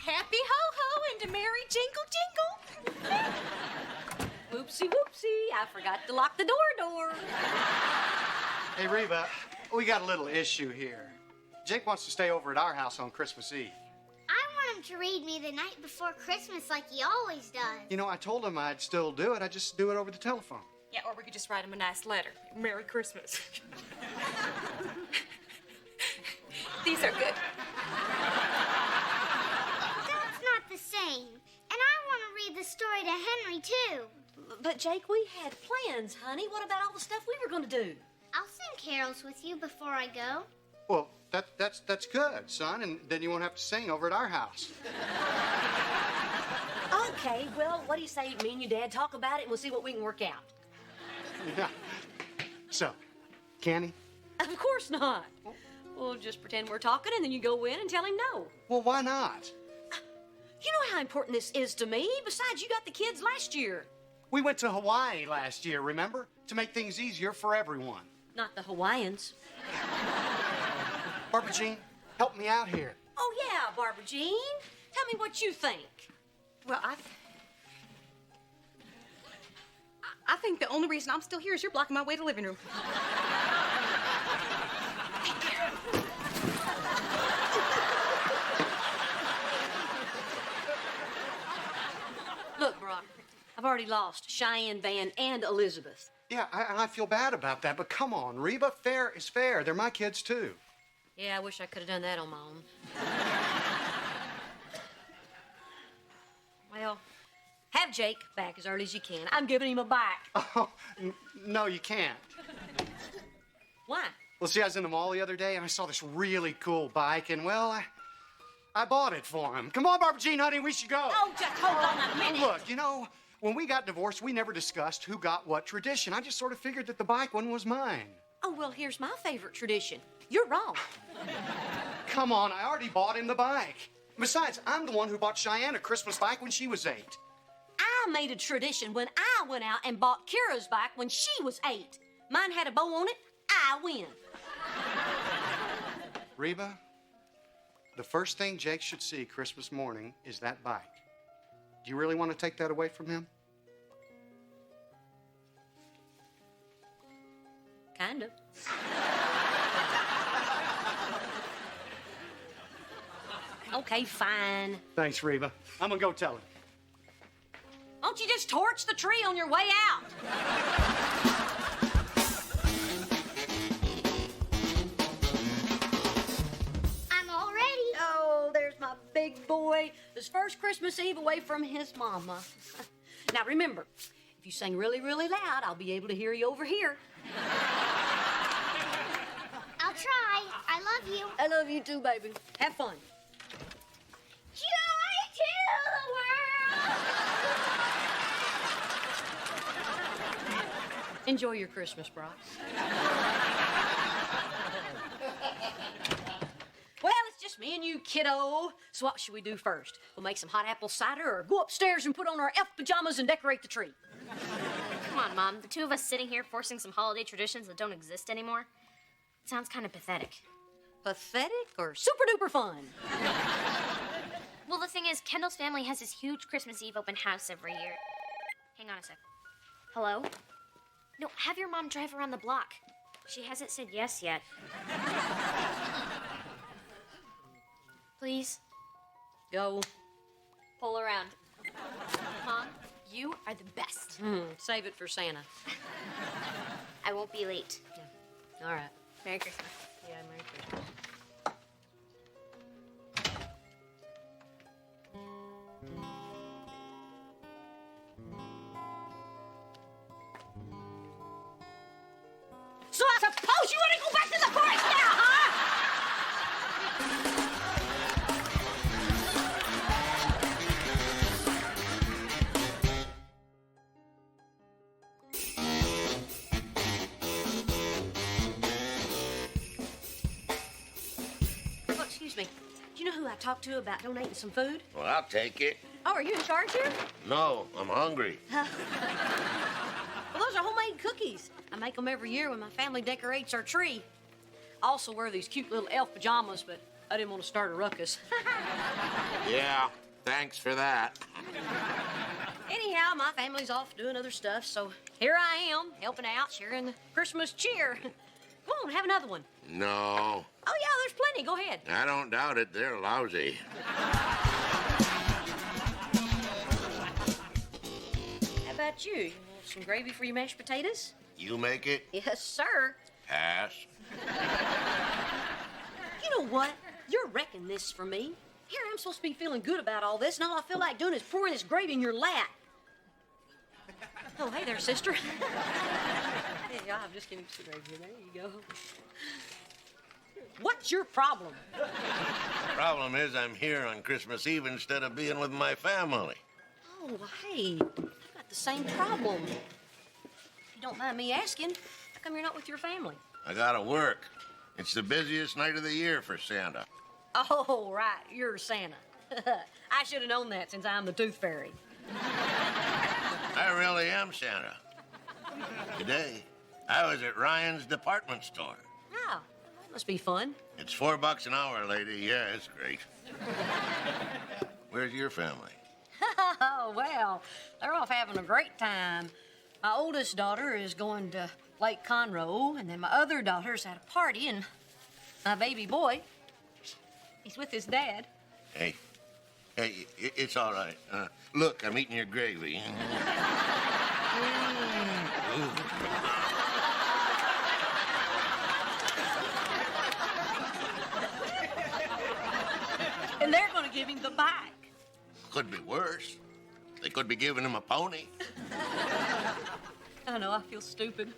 Happy ho-ho and a merry jingle jingle. Whoopsie whoopsie, I forgot to lock the door. Hey, Reba, we got a little issue here. Jake wants to stay over at our house on Christmas Eve. I want him to read me the night before Christmas like he always does. You know, I told him I'd still do it. I'd just do it over the telephone. Yeah, or we could just write him a nice letter. Merry Christmas. These are good. That's not the same. And I want to read the story to Henry, too. But, Jake, we had plans, honey. What about all the stuff we were going to do? I'll sing carols with you before I go. Well, that's good, son, and then you won't have to sing over at our house. Okay, well, what do you say me and your dad talk about it and we'll see what we can work out? Yeah. So, can he? Of course not. We'll just pretend we're talking and then you go in and tell him no. Well, why not? You know how important this is to me. Besides, you got the kids last year. We went to Hawaii last year, remember? To make things easier for everyone. Not the Hawaiians. Barbara Jean, help me out here. Oh, yeah, Barbara Jean. Tell me what you think. Well, I think the only reason I'm still here is you're blocking my way to the living room. Look, Brock, I've already lost Cheyenne, Van, and Elizabeth. Yeah, I feel bad about that, but come on, Reba, fair is fair. They're my kids, too. Yeah, I wish I could have done that on my own. Well, have Jake back as early as you can. I'm giving him a bike. Oh, no, you can't. Why? Well, see, I was in the mall the other day, and I saw this really cool bike, and, well, I bought it for him. Come on, Barbara Jean, honey, we should go. Oh, just hold on a minute. Look, you know, when we got divorced, we never discussed who got what tradition. I just sort of figured that the bike one was mine. Oh, well, here's my favorite tradition. You're wrong. Come on, I already bought him the bike. Besides, I'm the one who bought Cheyenne a Christmas bike when she was 8. I made a tradition when I went out and bought Kira's bike when she was 8. Mine had a bow on it. I win. Reba, the first thing Jake should see Christmas morning is that bike. Do you really want to take that away from him? Kind of. Okay, fine. Thanks, Reba. I'm gonna go tell him. Why don't you just torch the tree on your way out? I'm all ready. Oh, there's my big boy. His first Christmas Eve away from his mama. Now remember, if you sing really, really loud, I'll be able to hear you over here. I'll try. I love you. I love you too, baby. Have fun. Joy to the world. Enjoy your Christmas, Brock. Well, it's just me and you, kiddo. So what should we do first? We'll make some hot apple cider or go upstairs and put on our elf pajamas and decorate the tree? Come on, Mom. The two of us sitting here forcing some holiday traditions that don't exist anymore. It sounds kind of pathetic. Pathetic or super duper fun? Well, the thing is, Kendall's family has this huge Christmas Eve open house every year. Hang on a sec. Hello? No, have your mom drive around the block. She hasn't said yes yet. Please? Go. Pull around. Mom, you are the best. Save it for Santa. I won't be late. Yeah. All right. Merry Christmas. Yeah, Merry Christmas. So I suppose you want to go back to the forest now, huh? Oh, excuse me. Do you know who I talked to about donating some food? Well, I'll take it. Oh, are you in charge here? No, I'm hungry. Well, those are homemade cookies. I make them every year when my family decorates our tree. I also wear these cute little elf pajamas, but I didn't want to start a ruckus. Yeah, thanks for that. Anyhow, my family's off doing other stuff, so here I am, helping out, sharing the Christmas cheer. Come on, have another one. No, Oh, yeah, there's plenty. Go ahead. I don't doubt it. They're lousy. How about you? You want some gravy for your mashed potatoes? You make it? Yes, sir. Pass. You know what? You're wrecking this for me. Here I'm supposed to be feeling good about all this, and all I feel like doing is pouring this gravy in your lap. Oh, hey there, sister. Hey, I'm just getting some gravy. There you go. What's your problem? Problem is, I'm here on Christmas Eve instead of being with my family. Oh, hey, I've got the same problem. If you don't mind me asking, how come you're not with your family? I gotta work. It's the busiest night of the year for Santa. Oh, right, you're Santa. I should have known that since I'm the tooth fairy. I really am Santa. Today, I was at Ryan's department store. Oh, that must be fun. It's $4 an hour, lady. Yeah, it's great. Where's your family? Oh, well, they're off having a great time. My oldest daughter is going to Lake Conroe, and then my other daughter's at a party, and my baby boy, he's with his dad. Hey, it's all right. Look, I'm eating your gravy. And they're going to give him the bike. Could be worse. They could be giving him a pony. I know, I feel stupid.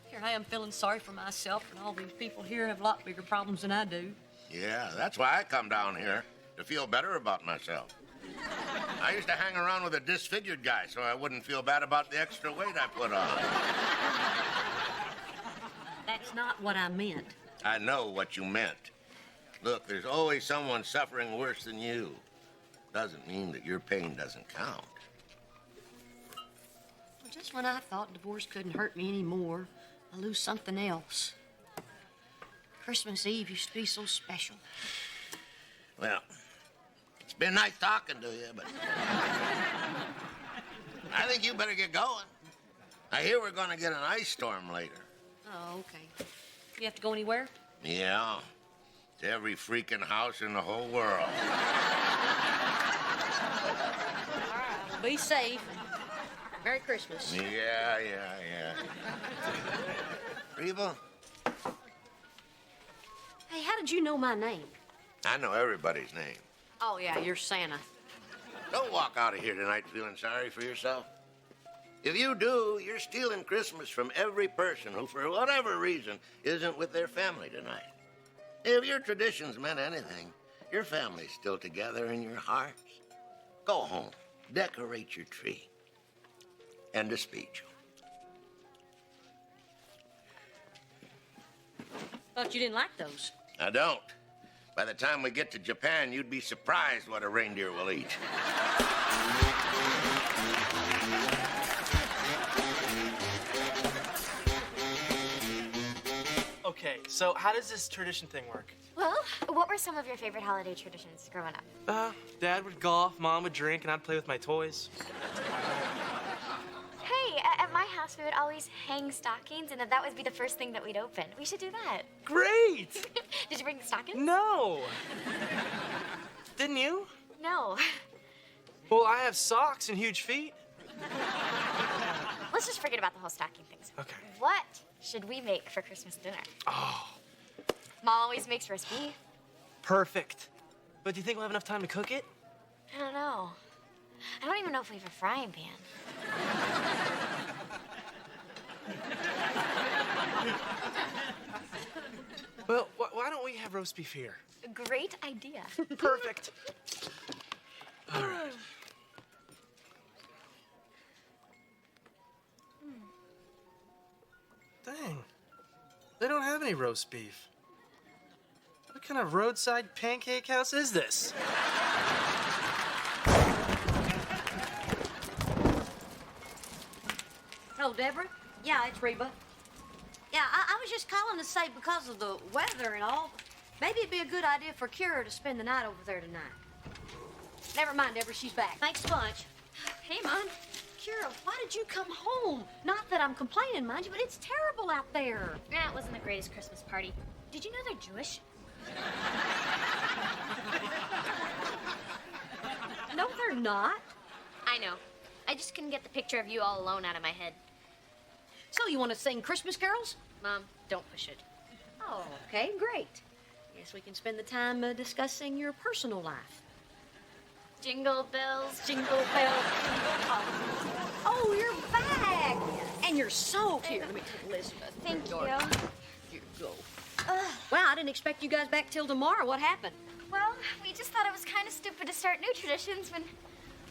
Here I am feeling sorry for myself, and all these people here have a lot bigger problems than I do. Yeah, that's why I come down here, to feel better about myself. I used to hang around with a disfigured guy so I wouldn't feel bad about the extra weight I put on. That's not what I meant. I know what you meant. Look, there's always someone suffering worse than you. Doesn't mean that your pain doesn't count. Well, just when I thought divorce couldn't hurt me anymore, I lose something else. Christmas Eve used to be so special. Well, it's been nice talking to you, but I think you better get going. I hear we're gonna get an ice storm later. Oh, okay. You have to go anywhere? Yeah, to every freaking house in the whole world. Well, be safe. Merry Christmas. Yeah. Reba, Hey, how did you know my name? I know everybody's name. Oh, yeah, you're Santa. Don't walk out of here tonight feeling sorry for yourself. If you do, you're stealing Christmas from every person who, for whatever reason, isn't with their family tonight. If your traditions meant anything, your family's still together in your hearts. Go home, decorate your tree. End of speech. Thought you didn't like those. I don't. By the time we get to Japan, you'd be surprised what a reindeer will eat. Okay, so how does this tradition thing work? Well, what were some of your favorite holiday traditions growing up? Dad would golf, Mom would drink, and I'd play with my toys. Hey, at my house, we would always hang stockings, and then that would be the first thing that we'd open. We should do that. Great! Did you bring the stockings? No! Didn't you? No. Well, I have socks and huge feet. Let's just forget about the whole stocking thing. Okay. What should we make for Christmas dinner? Oh. Mom always makes roast beef. Perfect. But do you think we'll have enough time to cook it? I don't know. I don't even know if we have a frying pan. Well, why don't we have roast beef here? Great idea. Perfect. All right. Dang. They don't have any roast beef. What kind of roadside pancake house is this? Hello, Deborah. Yeah, it's Reba. Yeah, I was just calling to say because of the weather and all, maybe it'd be a good idea for Kira to spend the night over there tonight. Never mind, Deborah, she's back. Thanks bunch. Hey, Mom. Kira, why did you come home? Not that I'm complaining, mind you, but it's terrible out there. Yeah, it wasn't the greatest Christmas party. Did you know they're Jewish? No, they're not. I know. I just couldn't get the picture of you all alone out of my head. So you want to sing Christmas carols? Mom, don't push it. Oh, okay, great. Guess we can spend the time discussing your personal life. Jingle bells, jingle bells, jingle bells. Oh, you're back! And you're so here. Let me take Elizabeth. Thank you. Here you go. Well, I didn't expect you guys back till tomorrow. What happened? Well, we just thought it was kind of stupid to start new traditions when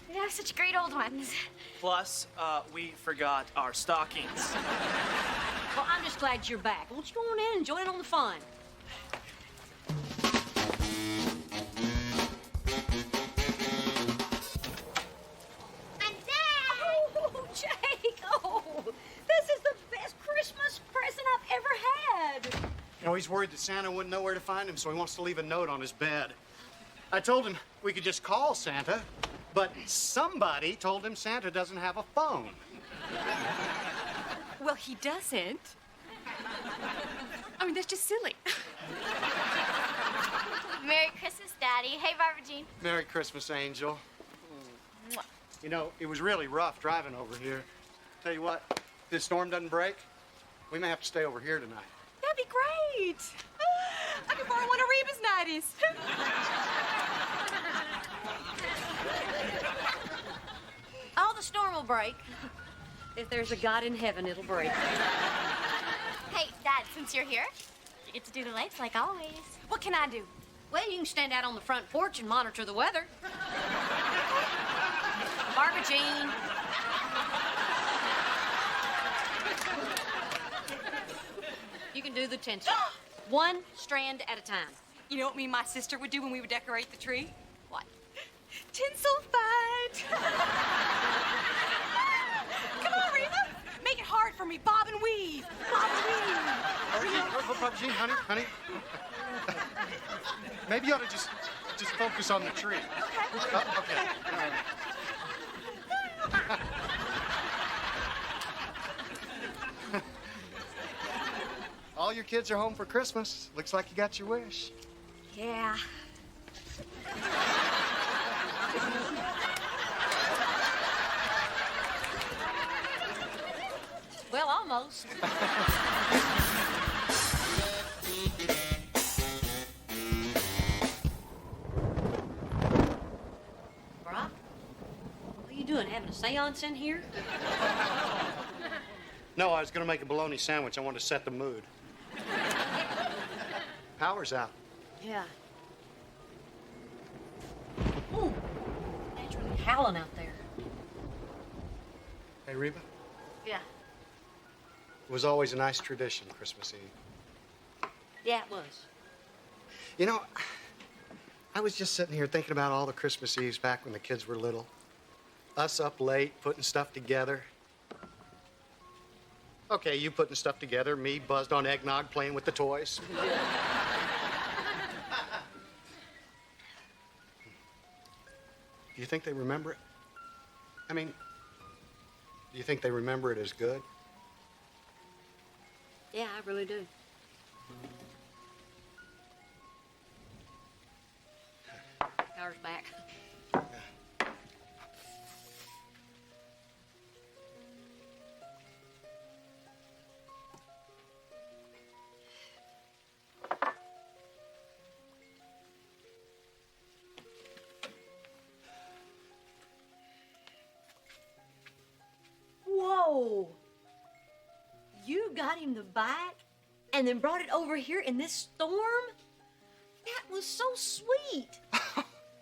we have such great old ones. Plus, we forgot our stockings. Well, I'm just glad you're back. Won't you go on in and join in on the fun? he's worried that Santa wouldn't know where to find him, so he wants to leave a note on his bed. I told him we could just call Santa, but somebody told him Santa doesn't have a phone. Well, he doesn't. I mean, that's just silly. Merry Christmas, Daddy. Hey, Barbara Jean. Merry Christmas, Angel. You know, it was really rough driving over here. Tell you what, if this storm doesn't break, we may have to stay over here tonight. That'd be great. I could borrow one of Reba's nighties. Oh, the storm will break. If there's a God in heaven, it'll break. Hey, Dad, since you're here, you get to do the lights like always. What can I do? Well, you can stand out on the front porch and monitor the weather. Barbara Jean. You can do the tinsel. One strand at a time. You know what me and my sister would do when we would decorate the tree? What? Tinsel fight! Come on, Reba! Make it hard for me. Bob and weave. Bob and weave. Barbara Jean, honey. Maybe you ought to just focus on the tree. Okay. Okay. All right. All your kids are home for Christmas. Looks like you got your wish. Yeah. Well, almost. Brock, what are you doing? Having a seance in here? No, I was going to make a bologna sandwich. I wanted to set the mood. Power's out. Yeah. Ooh, that's really howling out there. Hey, Reba, Yeah. it was always a nice tradition, Christmas Eve. Yeah, it was. You know, I was just sitting here thinking about all the Christmas Eves back when the kids were little. Us up late, putting stuff together. Okay, you putting stuff together, me buzzed on eggnog, playing with the toys. Do you think they remember it? I mean, do you think they remember it as good? Yeah, I really do. Power's back. Whoa! You got him the bike and then brought it over here in this storm? That was so sweet.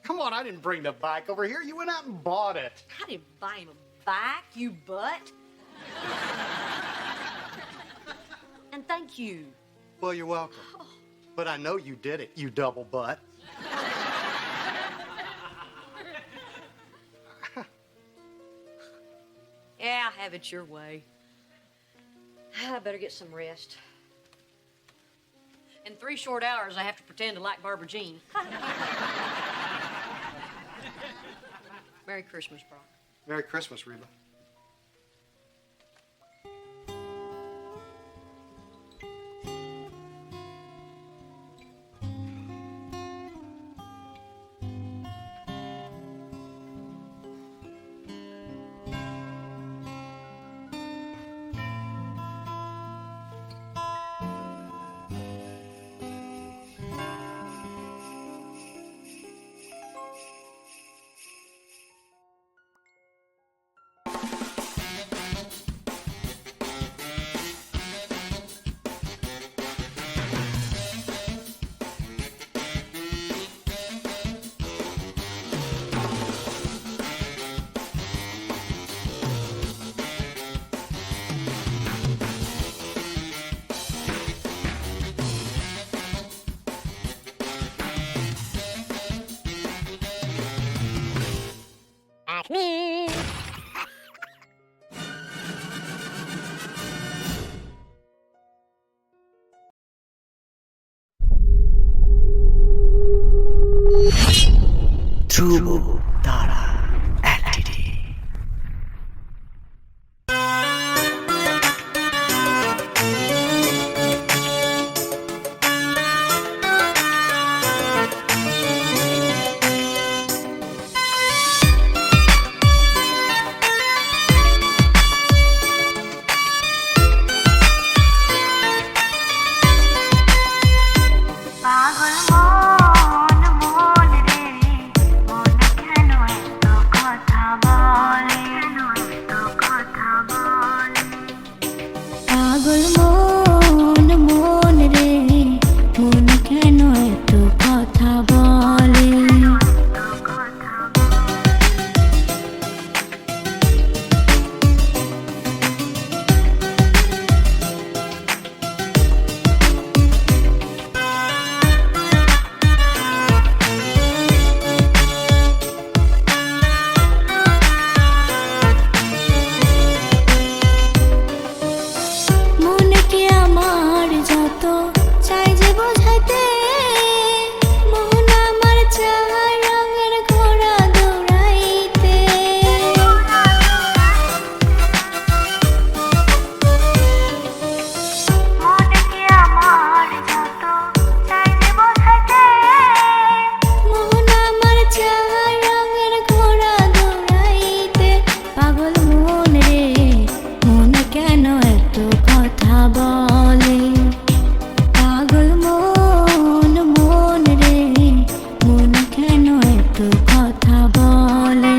Come on, I didn't bring the bike over here. You went out and bought it. I didn't buy him a bike, you butt. And thank you. Well, you're welcome. But I know you did it, you double butt. Yeah, have it your way. I better get some rest. In 3 short hours, I have to pretend to like Barbara Jean. Merry Christmas, Brock. Merry Christmas, Reba. ধ্রুব তারা LTD। পাগল মন মন রে মন কেন এত কথা বলে মনে কি আমার যত চাই যে বোঝাইতে মোহন আমার চার রঙের ঘোড়া দৌড়াইতে মনে কি আমার যত চাই যে বোঝাইতে মোহন আমার চার রঙের ঘোড়া দৌড়াইতে পাগল মন রে মন কেন এত কথা বলে পাগল মন মন রে মন কেন এত কথা বলে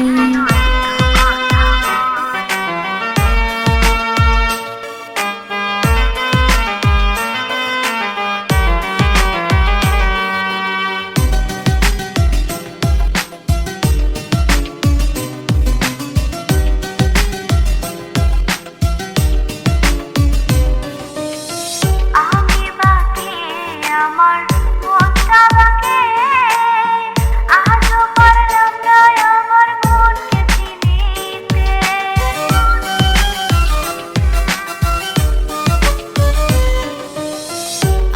আমি বাকি আমার মনটা বাকি আজও পারলাম না আমার মনকে চিনিতে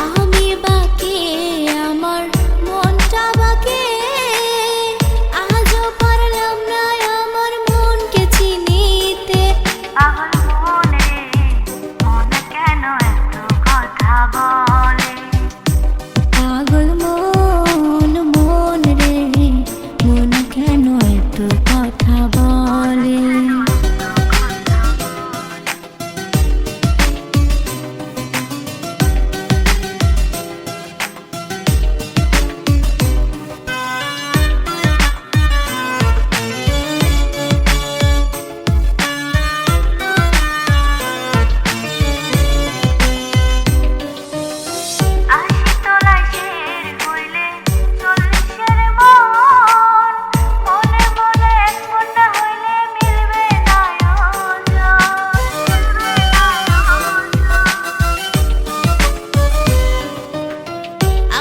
আমি বাকি আমার মনটা বাকি আজও পারলাম না আমার মনকে চিনিতে পাগল মন রে মন কেন এত কথা বলে পাগল মন মন রে মন কেন এত কথা বলে আশি তলায় শের হইলে চল্লিশের মন মনে মনে এক মন না হইলে মিলবে না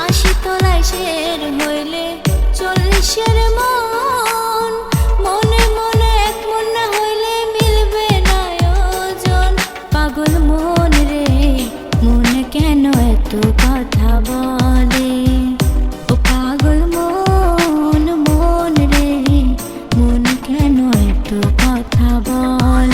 আশি তলায় শের হইলে চল্লিশের মন মনে মনে এক মন না হইলে মিলবে না ওজন পাগল মন রে মন কেন এত কথা বলে ও পাগল মন মন রে মন কেন এত কথা বলে